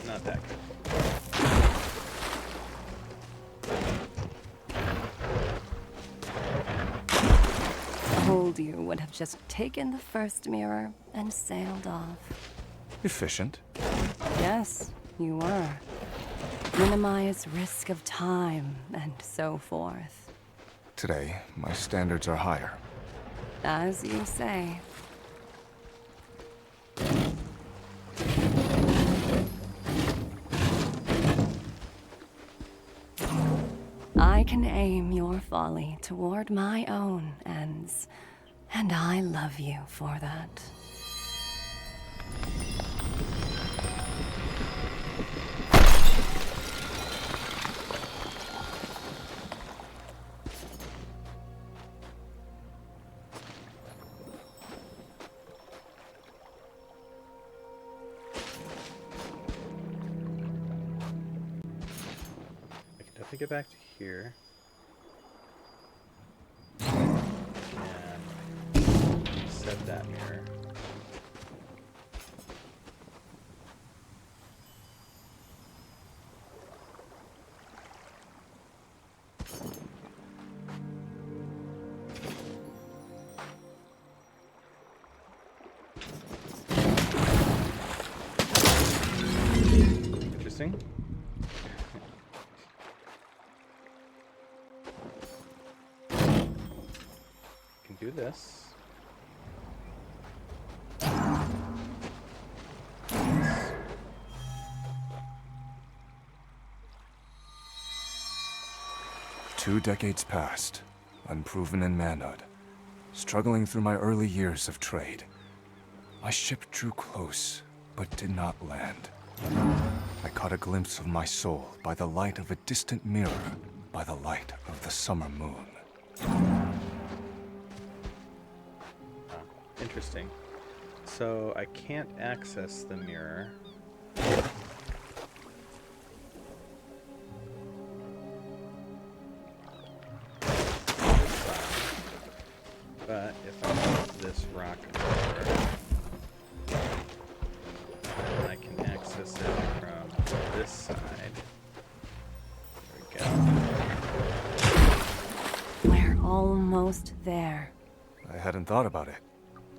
Not that careful. Told you would have just taken the first mirror and sailed off. Efficient. Yes, you were. Minimize risk of time and so forth. Today, my standards are higher. As you say. I can aim your folly toward my own ends, and I love you for that. To get back to here and set that mirror. Interesting. Do this. Two decades passed, unproven in manhood, struggling through my early years of trade. My ship drew close, but did not land. I caught a glimpse of my soul by the light of a distant mirror, by the light of the summer moon. Interesting. So I can't access the mirror. But if I move this rock over, I can access it from this side. There we go. almost there. I hadn't thought about it.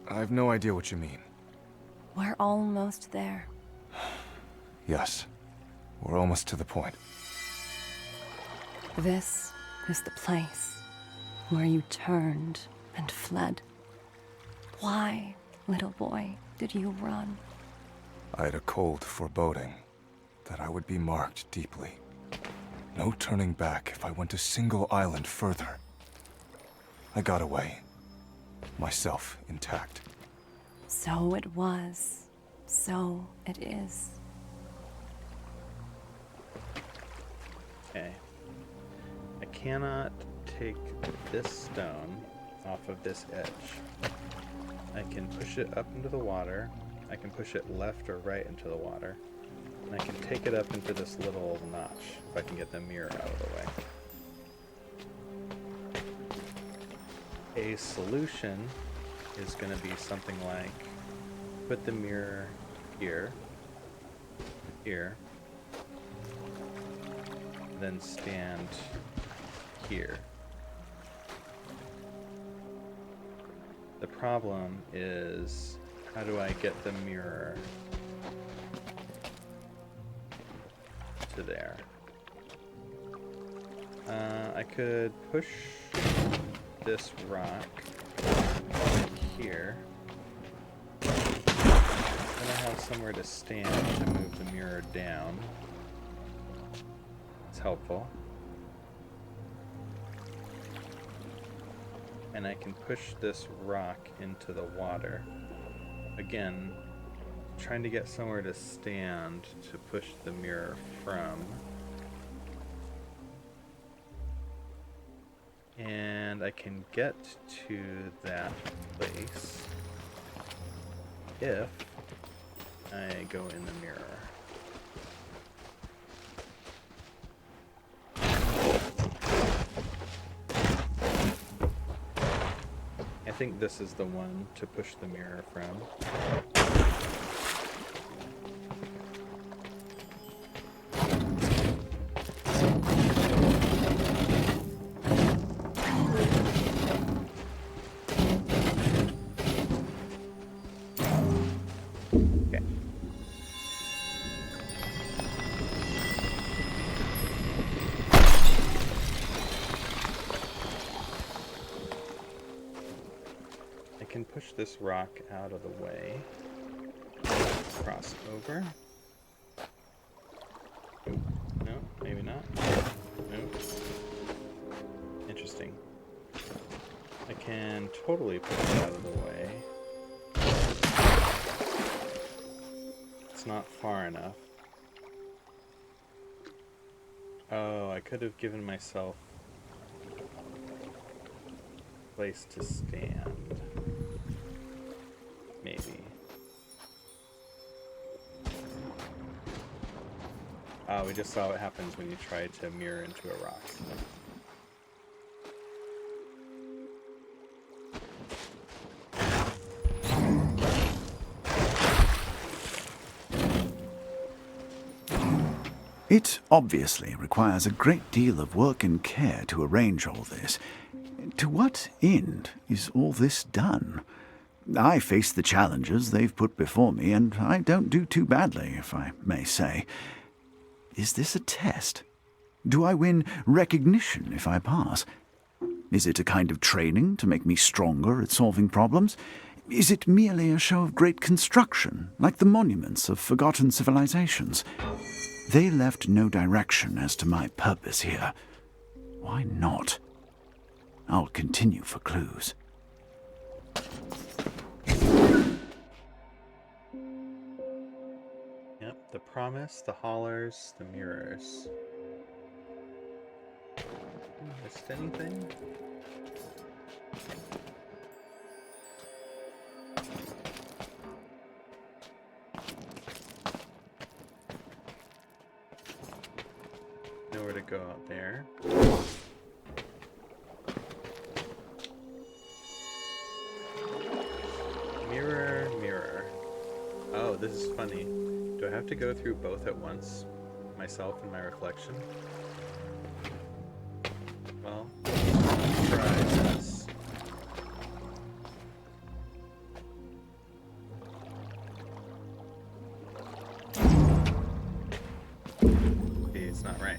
I've no idea what you mean. We're almost there. Yes, we're almost to the point. This is the place where you turned and fled. Why, little boy, did you run? I had a cold foreboding that I would be marked deeply. No turning back if I went a single island further. I got away. Myself intact. So it was. So it is. Okay. I cannot take this stone off of this edge. I can push it up into the water. I can push it left or right into the water. And I can take it up into this little notch if I can get the mirror out of the way. A solution is going to be something like put the mirror here, here, then stand here. The problem is, how do I get the mirror to there? I could push this rock here. Then I have somewhere to stand to move the mirror down. It's helpful. And I can push this rock into the water. Again, trying to get somewhere to stand to push the mirror from. And I can get to that place if I go in the mirror. I think this is the one to push the mirror from. Okay. I can push this rock out of the way. Cross over. Oop, no, maybe not. Nope. Interesting. I can totally push it out of the way. It's not far enough. Oh, I could have given myself a place to stand. Maybe. We just saw what happens when you try to mirror into a rock. It obviously requires a great deal of work and care to arrange all this. To what end is all this done? I face the challenges they've put before me, and I don't do too badly, if I may say. Is this a test? Do I win recognition if I pass? Is it a kind of training to make me stronger at solving problems? Is it merely a show of great construction, like the monuments of forgotten civilizations? They left no direction as to my purpose here. Why not? I'll continue for clues. Yep, the promise, the hollers, the mirrors. Missed anything? Nowhere to go out there. Mirror, mirror. Oh, this is funny. Do I have to go through both at once? Myself and my reflection? Well, try this. That's not right.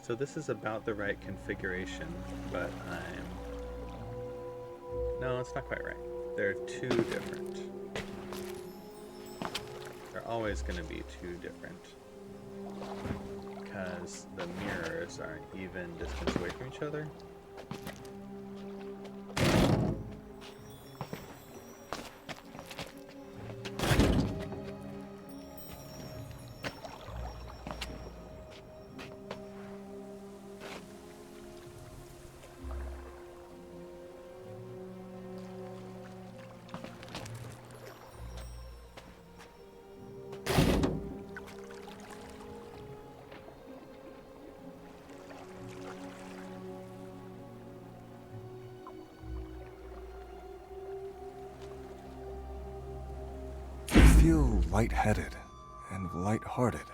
So this is about the right configuration, but no, it's not quite right. They're too different. They're always going to be too different because the mirrors aren't even distance away from each other. I feel lightheaded and lighthearted.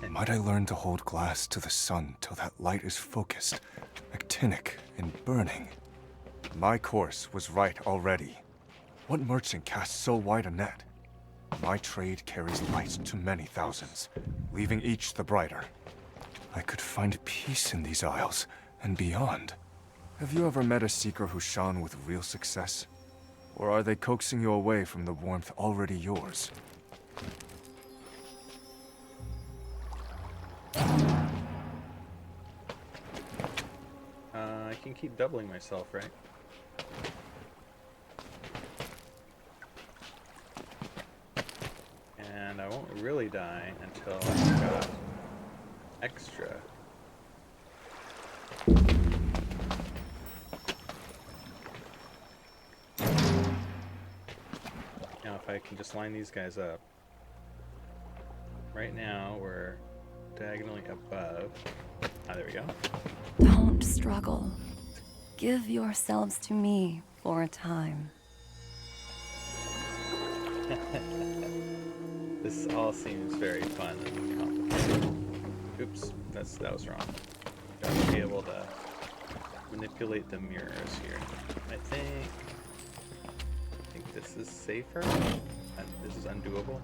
Might I learn to hold glass to the sun till that light is focused, actinic and burning? My course was right already. What merchant casts so wide a net? My trade carries light to many thousands, leaving each the brighter. I could find peace in these isles and beyond. Have you ever met a seeker who shone with real success? Or are they coaxing you away from the warmth already yours? I can keep doubling myself, right? And I won't really die until I've got extra. Now if I can just line these guys up. Right now we're diagonally above. There we go. Don't struggle. Give yourselves to me for a time. This all seems very fun and complicated. Oops, that was wrong. Gotta be able to manipulate the mirrors here. I think this is safer. This is undoable.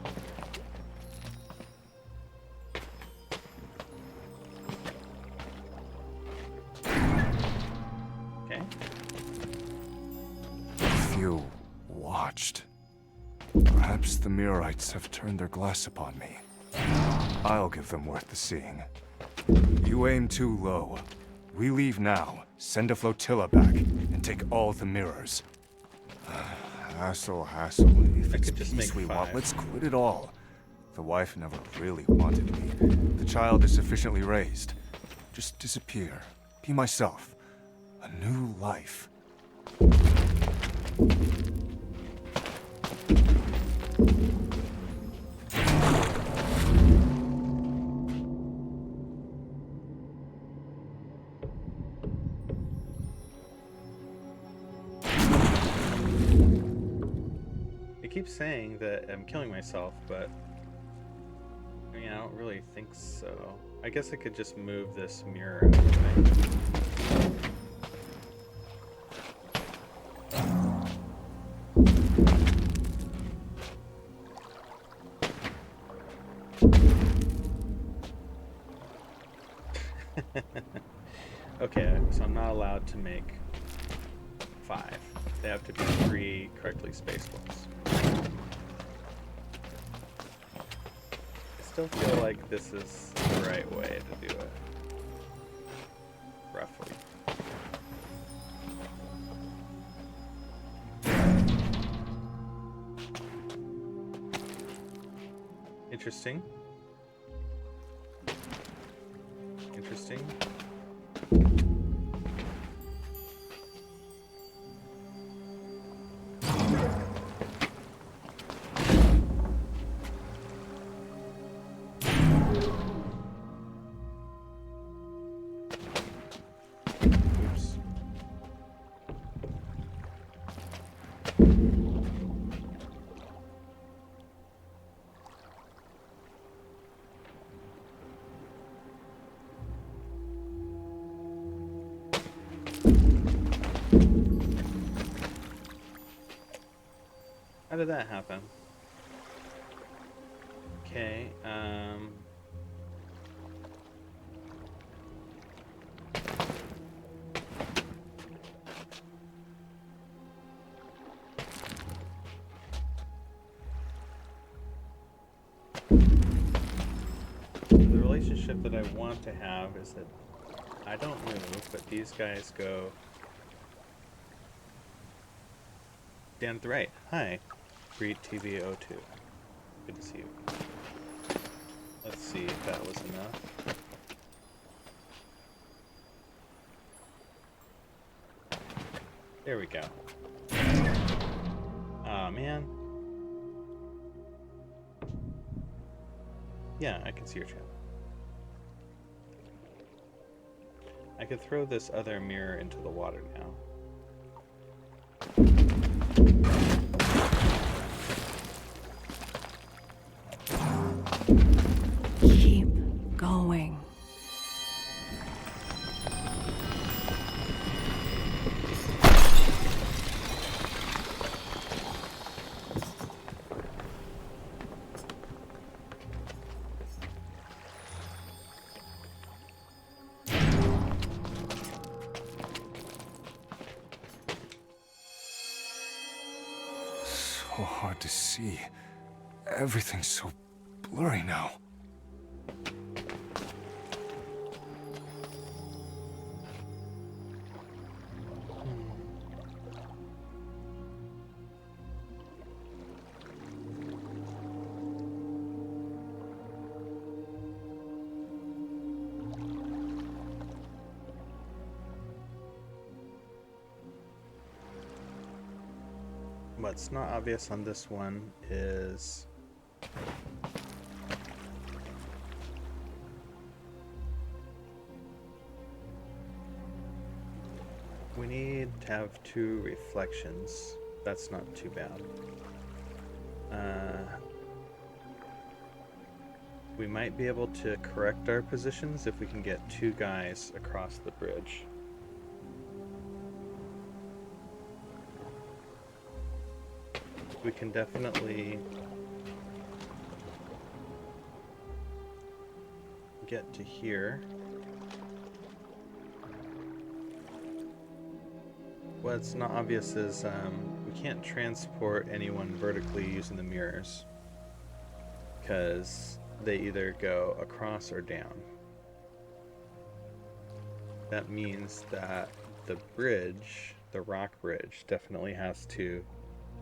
Okay. I feel watched. Perhaps the Mirrorites have turned their glass upon me. I'll give them worth the seeing. You aim too low. We leave now, send a flotilla back, and take all the mirrors. Hassle. If it's just peace make we want, 5. let's quit it all. The wife never really wanted me. The child is sufficiently raised. Just disappear. Be myself. A new life. Keep saying that I'm killing myself, but I mean, I don't really think so. I guess I could just move this mirror out of the way. Okay, so I'm not allowed to make 5. They have to be 3 correctly spaced ones. I still feel like this is the right way to do it. Roughly. Interesting. Interesting. Oops. How did that happen? Okay, the relationship that I want to have is that I don't move, but these guys go down to the right. Hi, Greet TV02. Good to see you. Let's see if that was enough. There we go. Aw, man. Yeah, I can see your chat. I could throw this other mirror into the water now. Keep going. So hard to see. Everything's so blurry now. What's not obvious on this one is we need to have 2 reflections. That's not too bad. We might be able to correct our positions if we can get 2 guys across the bridge. We can definitely get to here. What's not obvious is we can't transport anyone vertically using the mirrors because they either go across or down. That means that the bridge, the rock bridge, definitely has to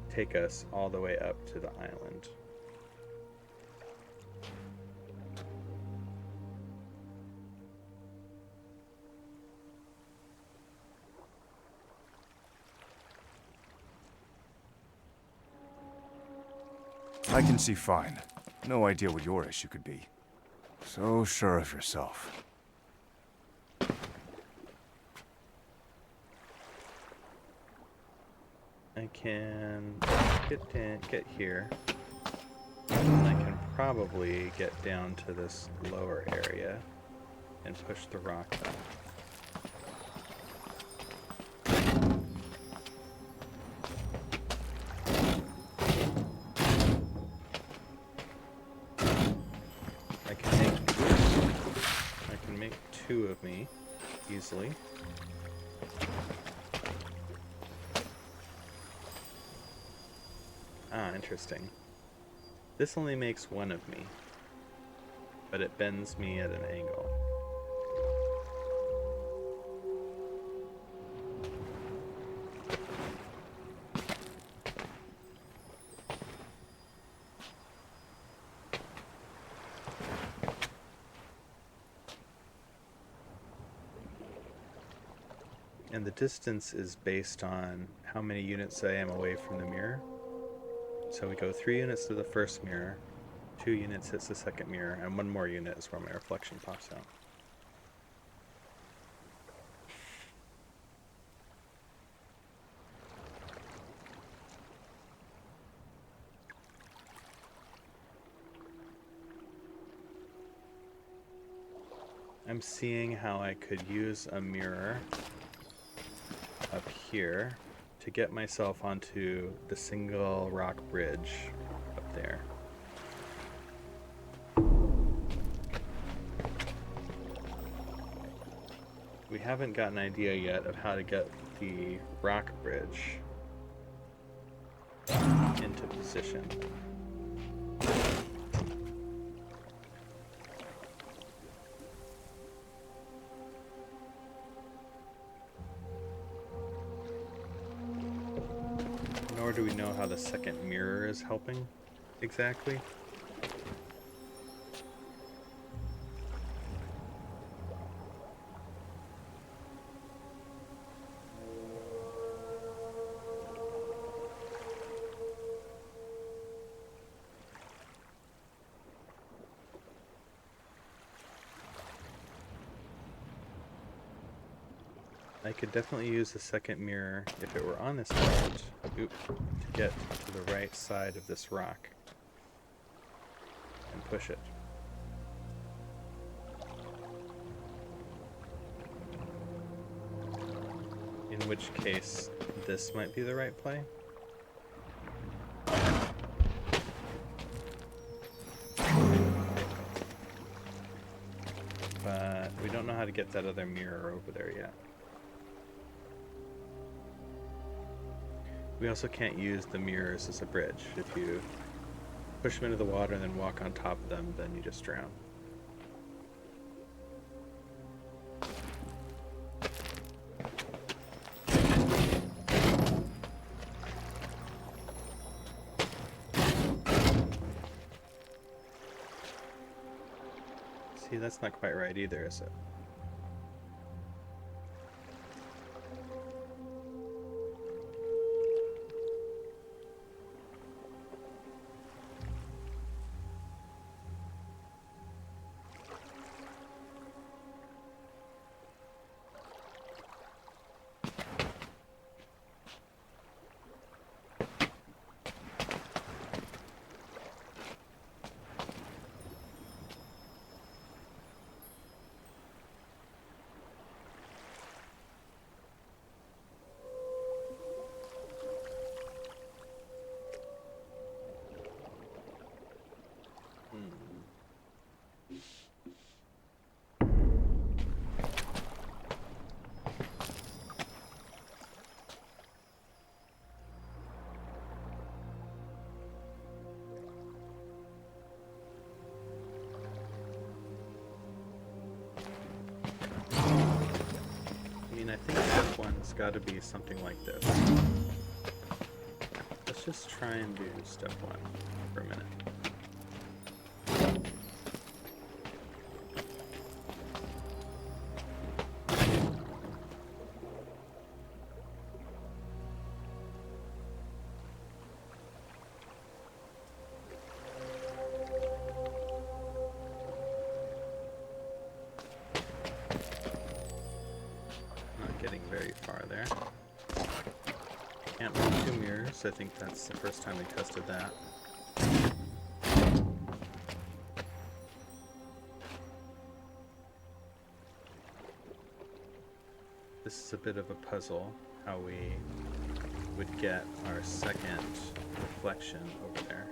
take us all the way up to the island. I can see fine. No idea what your issue could be. So sure of yourself. I can get here. And I can probably get down to this lower area and push the rock up. I can make 2 of me easily. Ah, interesting. This only makes 1 of me, but it bends me at an angle. And the distance is based on how many units I am away from the mirror. So we go 3 units to the first mirror, 2 units hits the second mirror, and 1 more unit is where my reflection pops out. I'm seeing how I could use a mirror up here to get myself onto the single rock bridge up there. We haven't got an idea yet of how to get the rock bridge into position. Nor do we know how the second mirror is helping exactly. I could definitely use the second mirror if it were on this part, to get to the right side of this rock and push it. In which case, this might be the right play. But we don't know how to get that other mirror over there yet. We also can't use the mirrors as a bridge. If you push them into the water and then walk on top of them, then you just drown. See, that's not quite right either, is it? I think step one's got to be something like this. Let's just try and do step one for a minute. I think that's the first time we tested that. This is a bit of a puzzle, how we would get our second reflection over there.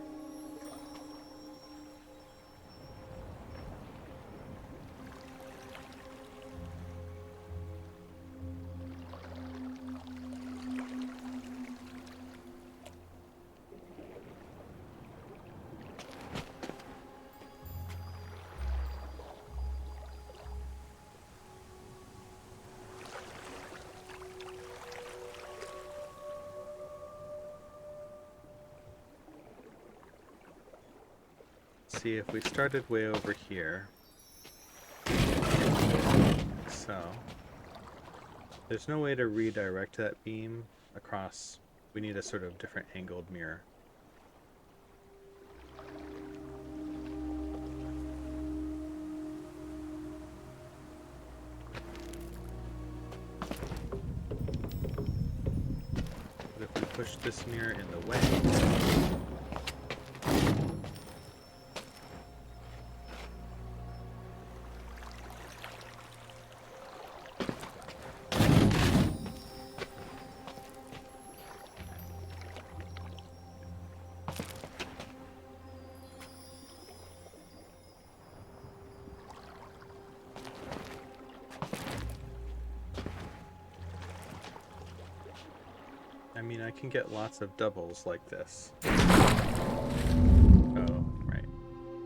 See, if we started way over here, so there's no way to redirect that beam across. We need a sort of different angled mirror. But if we push this mirror in the way, mean, I can get lots of doubles like this. Oh, right.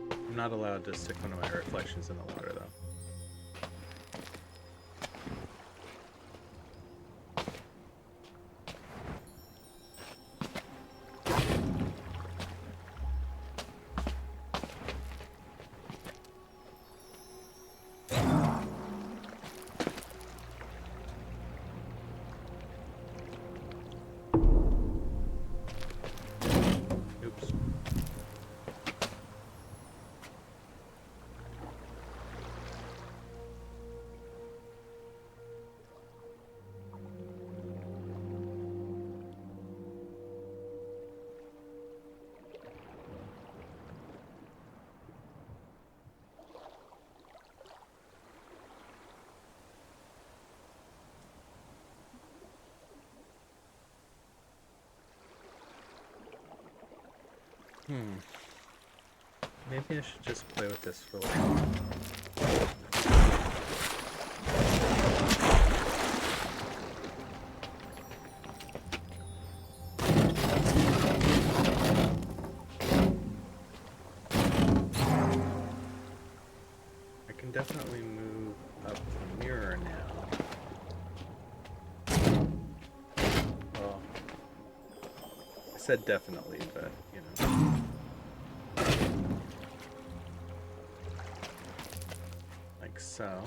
I'm not allowed to stick one of my reflections in the water, though. Oops. Maybe I should just play with this for a while. I can definitely move up the mirror now. Well, I said definitely, but, you know. Like so.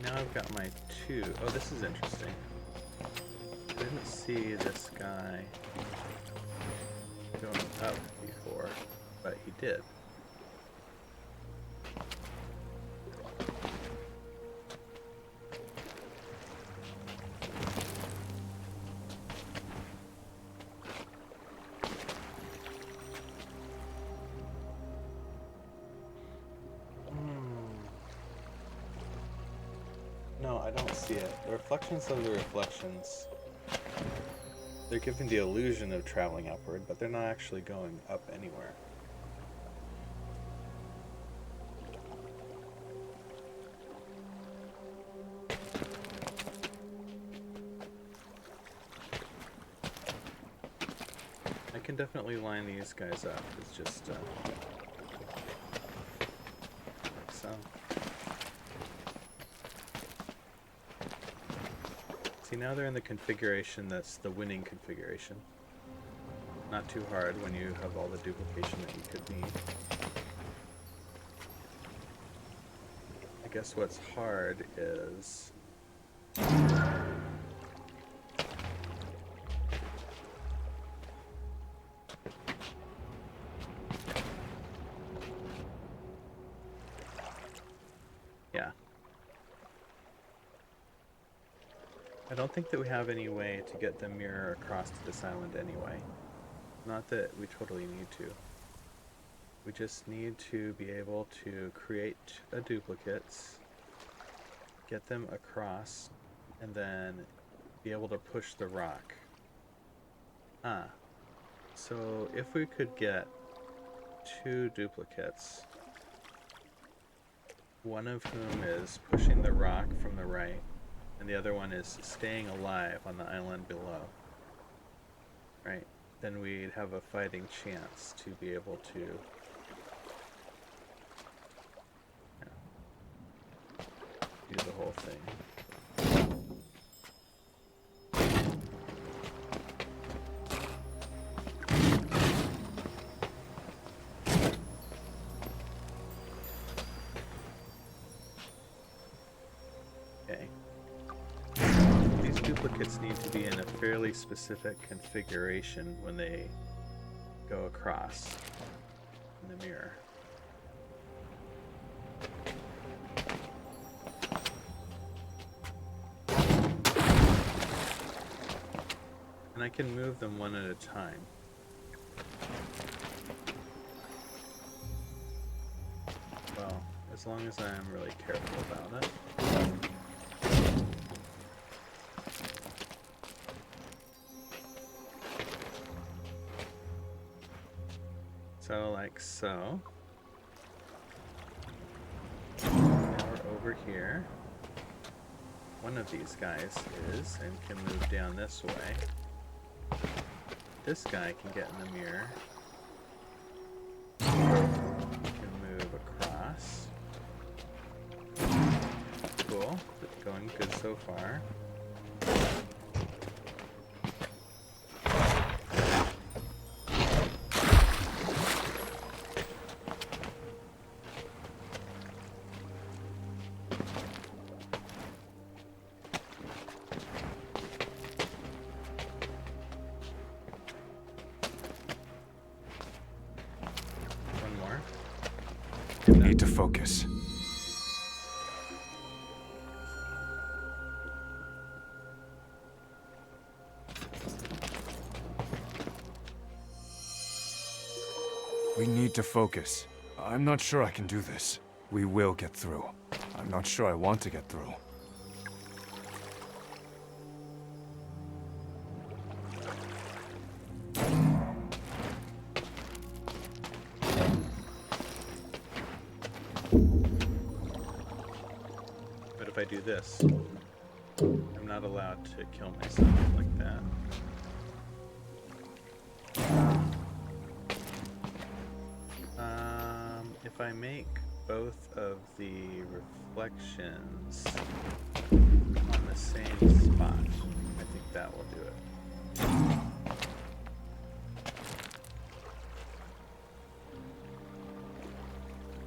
Now I've got my two. Oh, this is interesting. I didn't see this guy going up before, but he did. No, I don't see it. The reflections of the reflections, they're giving the illusion of traveling upward, but they're not actually going up anywhere. I can definitely line these guys up. It's just, like so. See, now they're in the configuration that's the winning configuration. Not too hard when you have all the duplication that you could need. I guess what's hard is... yeah. I don't think that we have any way to get the mirror across to this island anyway. Not that we totally need to. We just need to be able to create duplicates, get them across, and then be able to push the rock. So if we could get two duplicates, one of whom is pushing the rock from the right, and the other one is staying alive on the island below, right? Then we'd have a fighting chance to be able to do the whole thing. Okay. These duplicates need to be in a fairly specific configuration when they go across in the mirror. And I can move them one at a time. Well, as long as I am really careful about it. So, like so. Now we're over here. One of these guys is and can move down this way. This guy can get in the mirror. Can move across. Cool. Going good so far. One more. Need to focus. We need to focus. I'm not sure I can do this. We will get through. I'm not sure I want to get through. But if I do this, I'm not allowed to kill myself like that. If I make both of the reflections on the same spot, I think that will do it.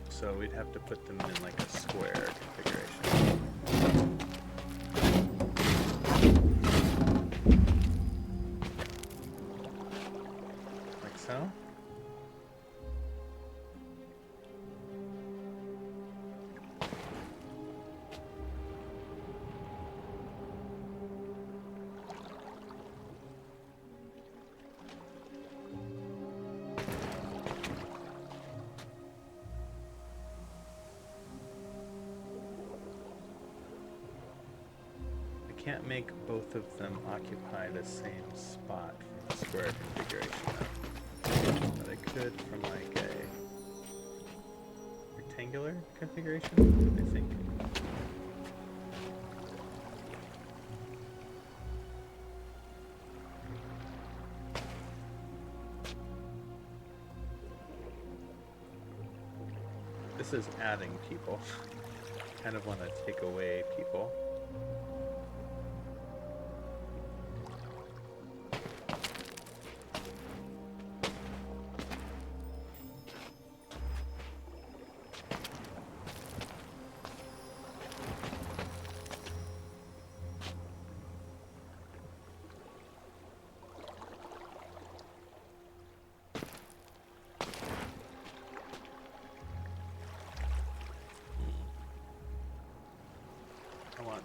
So we'd have to put them in like a square configuration. Like so. Can't make both of them occupy the same spot from the square configuration, but I could from like a rectangular configuration, I think. This is adding people. Kind of want to take away people.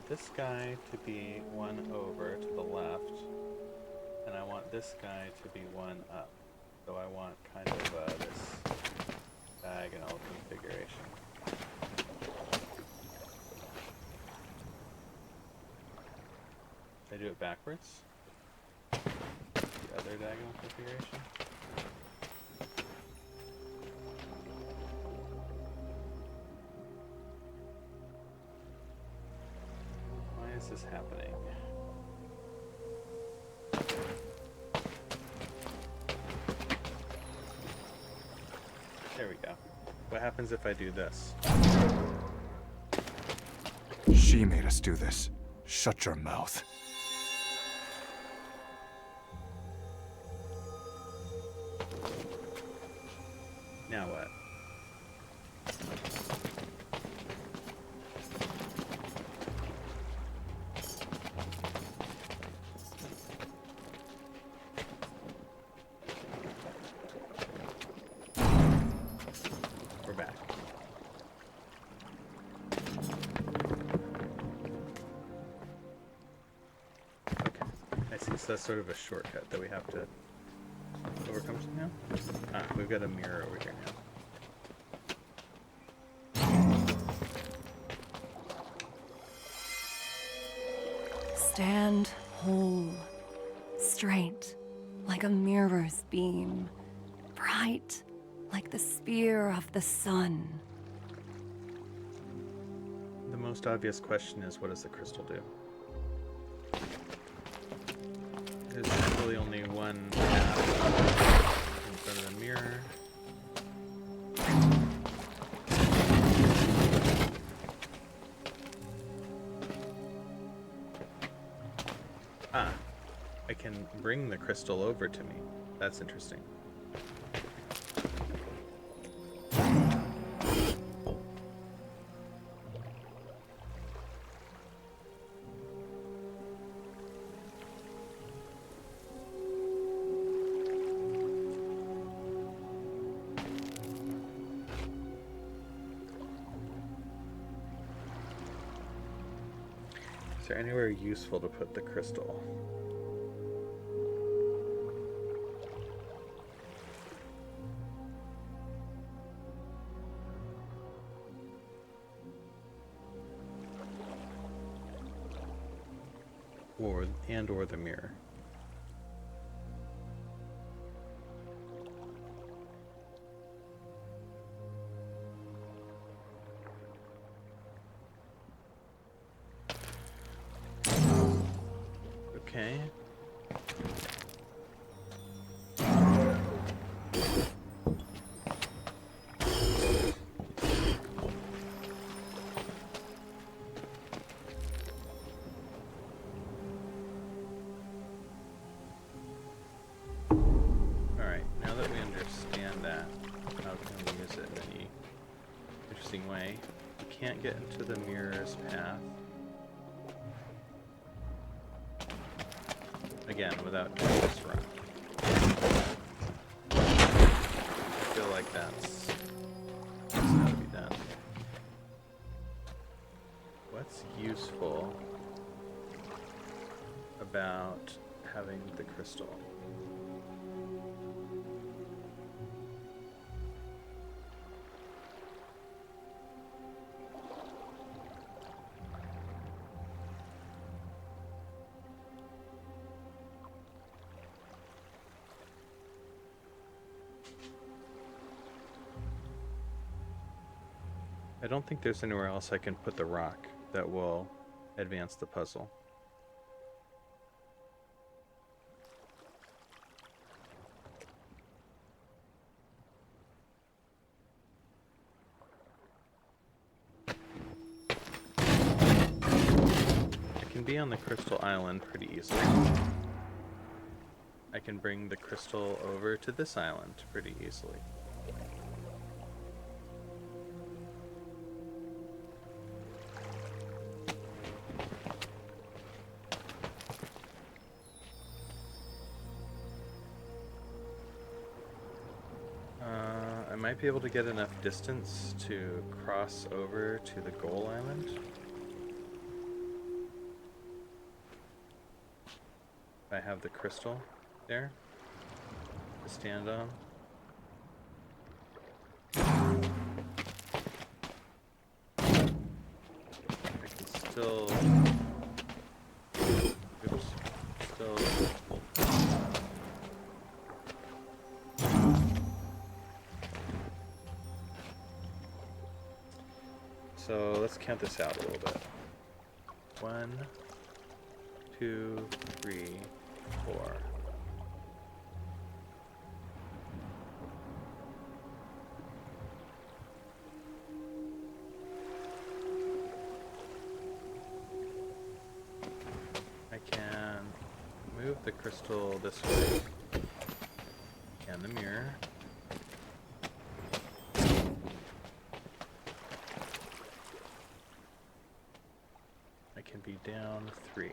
This guy to be one over to the left, and I want this guy to be one up. So I want kind of this diagonal configuration. Did I do it backwards? The other diagonal configuration? Why is this happening? There we go. What happens if I do this? She made us do this. Shut your mouth. Now what? We're back. Okay, I see. So that's sort of a shortcut that we have to overcome somehow. Ah, we've got a mirror over here now. Stand whole, straight, like a mirror's beam, bright, like the spear of the sun. The most obvious question is, what does the crystal do? There's really only one path in front of the mirror. Ah, I can bring the crystal over to me. That's interesting. Is there anywhere useful to put the crystal? Or the mirror. Okay. Alright, now that we understand that, how can we use it in any interesting way? We can't get into the mirror's path. Again, without doing this run. I feel like that's how to be done. What's useful about having the crystal? I don't think there's anywhere else I can put the rock that will advance the puzzle. I can be on the crystal island pretty easily. I can bring the crystal over to this island pretty easily. I might be able to get enough distance to cross over to the goal island. I have the crystal there to stand on. I can still... Oops. Still... So let's count this out a little bit. 1, 2, 3, 4. I can move the crystal this way and the mirror. I can be down 3.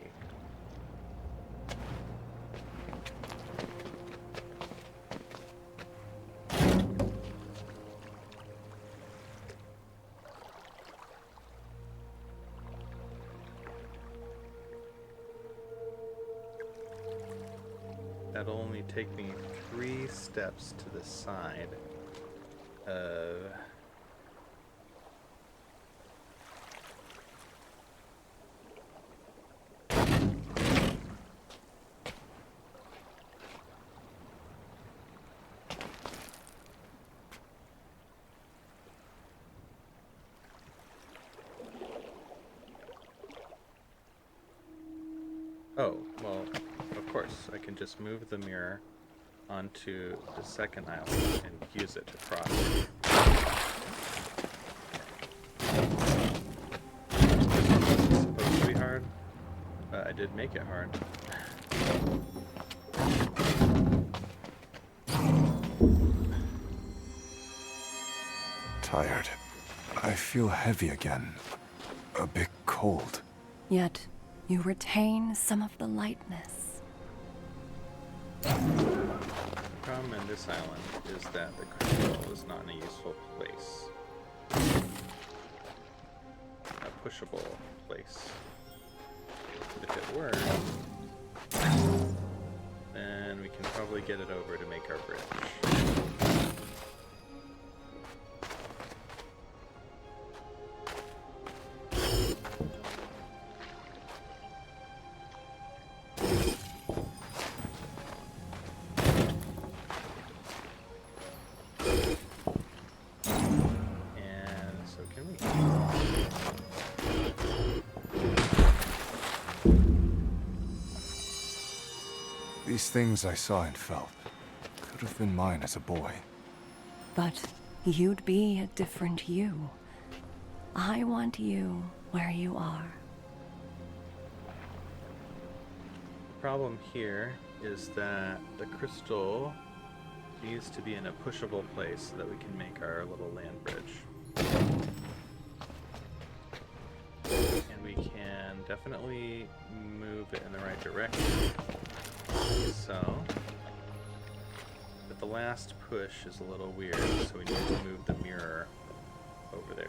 That'll only take me 3 steps to the side of... Oh, well, of course, I can just move the mirror onto the second island and use it to cross. It's supposed to be hard, but I did make it hard. Tired. I feel heavy again. A bit cold. Yet you retain some of the lightness. The problem in this island is that the crystal is not in a useful place. A pushable place. If it were, then we can probably get it over to make our bridge. These things I saw and felt could have been mine as a boy. But you'd be a different you. I want you where you are. The problem here is that the crystal needs to be in a pushable place so that we can make our little land bridge. And we can definitely move it in the right direction. So, but the last push is a little weird, so we need to move the mirror over there.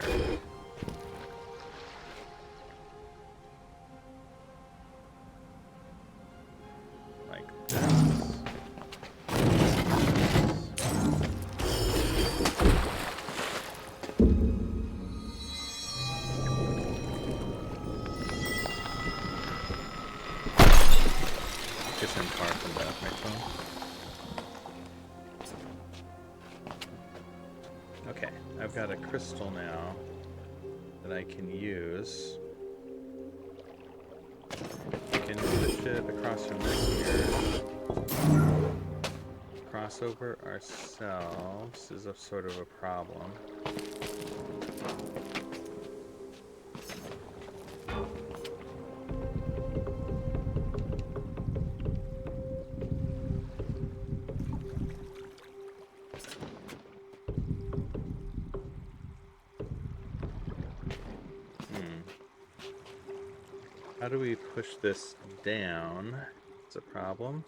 Like this. Isn't far from that, right, phone? Okay, I've got a crystal now that I can use. We can push it across from this here. Cross over ourselves is a sort of a problem. How do we push this down? It's a problem.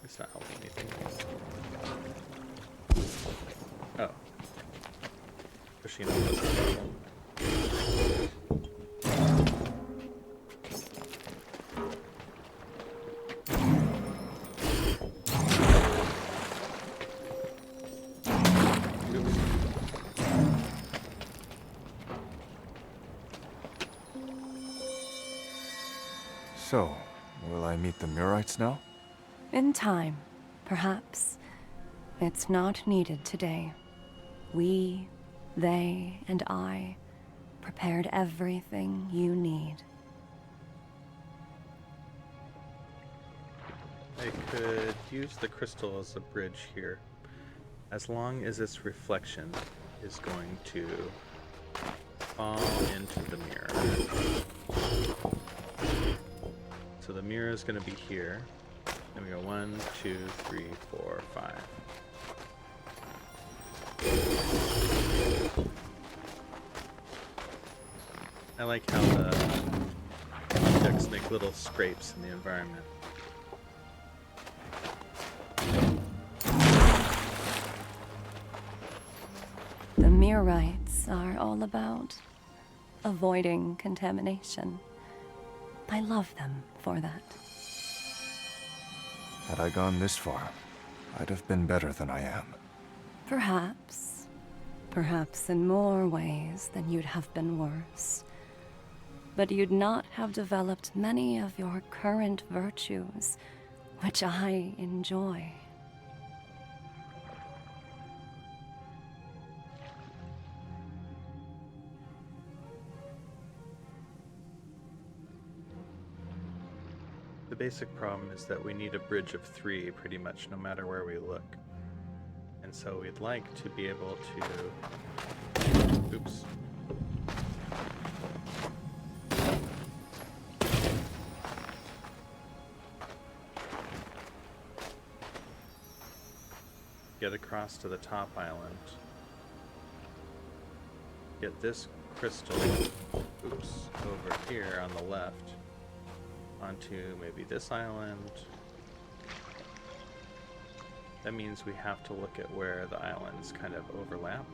It's not helping anything. Oh. Pushing up was the problem. So, will I meet the Murites now? In time, perhaps. It's not needed today. We, they, and I prepared everything you need. I could use the crystal as a bridge here, as long as its reflection is going to fall into the mirror. So the mirror is going to be here. And we go 1, 2, 3, 4, 5. I like how the objects make little scrapes in the environment. The Mirrites are all about avoiding contamination. I love them for that. Had I gone this far, I'd have been better than I am. Perhaps. Perhaps in more ways than you'd have been worse. But you'd not have developed many of your current virtues, which I enjoy. The basic problem is that we need a bridge of 3 pretty much no matter where we look. And so we'd like to be able to... Oops. Get across to the top island. Get this crystal, oops, over here on the left. Onto maybe this island. That means we have to look at where the islands kind of overlap.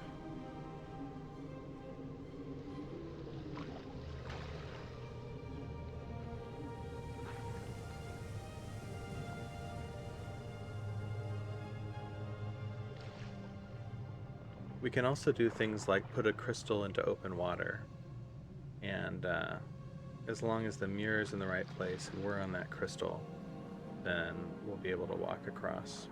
We can also do things like put a crystal into open water, and as long as the mirror is in the right place and we're on that crystal, then we'll be able to walk across.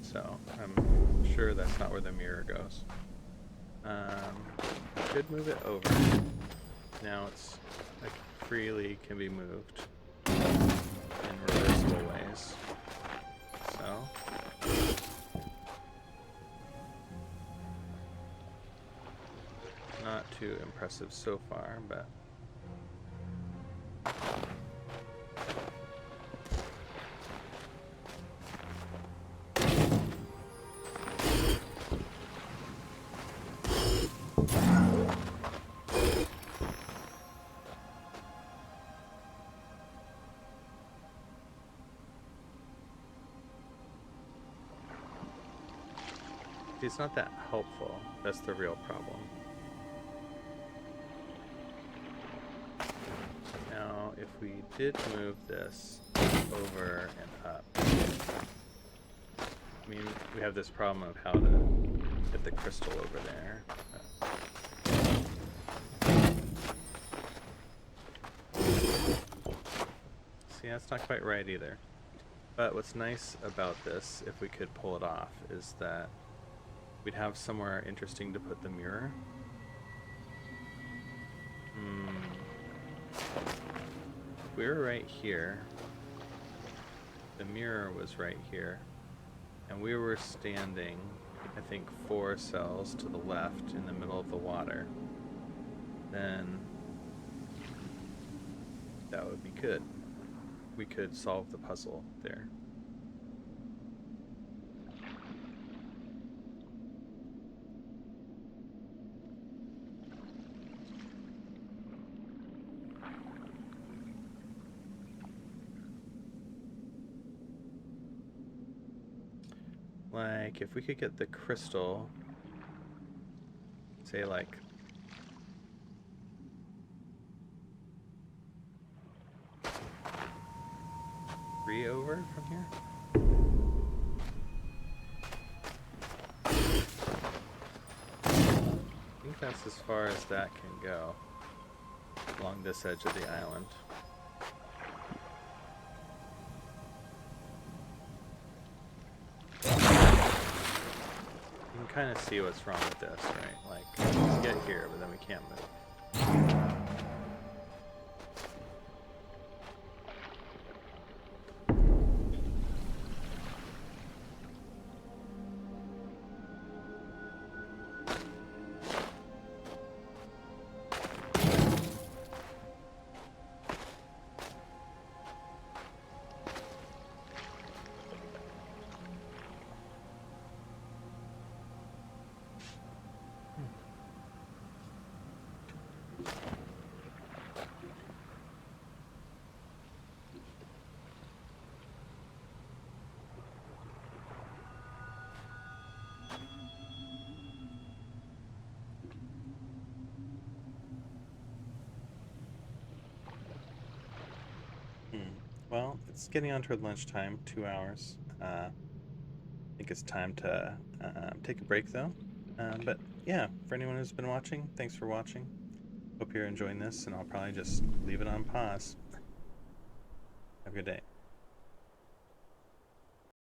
So I'm sure that's not where the mirror goes. Could move it over. Now it's like freely can be moved in reversible ways. So not too impressive so far, but it's not that helpful. That's the real problem. Now, if we did move this over and up, I mean, we have this problem of how to get the crystal over there. See, that's not quite right either. But what's nice about this, if we could pull it off, is that we'd have somewhere interesting to put the mirror. If we were right here, the mirror was right here, and we were standing, I think, 4 cells to the left in the middle of the water, then that would be good. We could solve the puzzle there. Like, if we could get the crystal, say like three over from here? I think that's as far as that can go along this edge of the island. You can kind of see what's wrong with this, right? Like, let's get here, but then we can't move. well, it's getting on toward lunchtime, 2 hours. I think it's time to take a break, though. But yeah, for anyone who's been watching, thanks for watching. Hope you're enjoying this, and I'll probably just leave it on pause. Have a good day.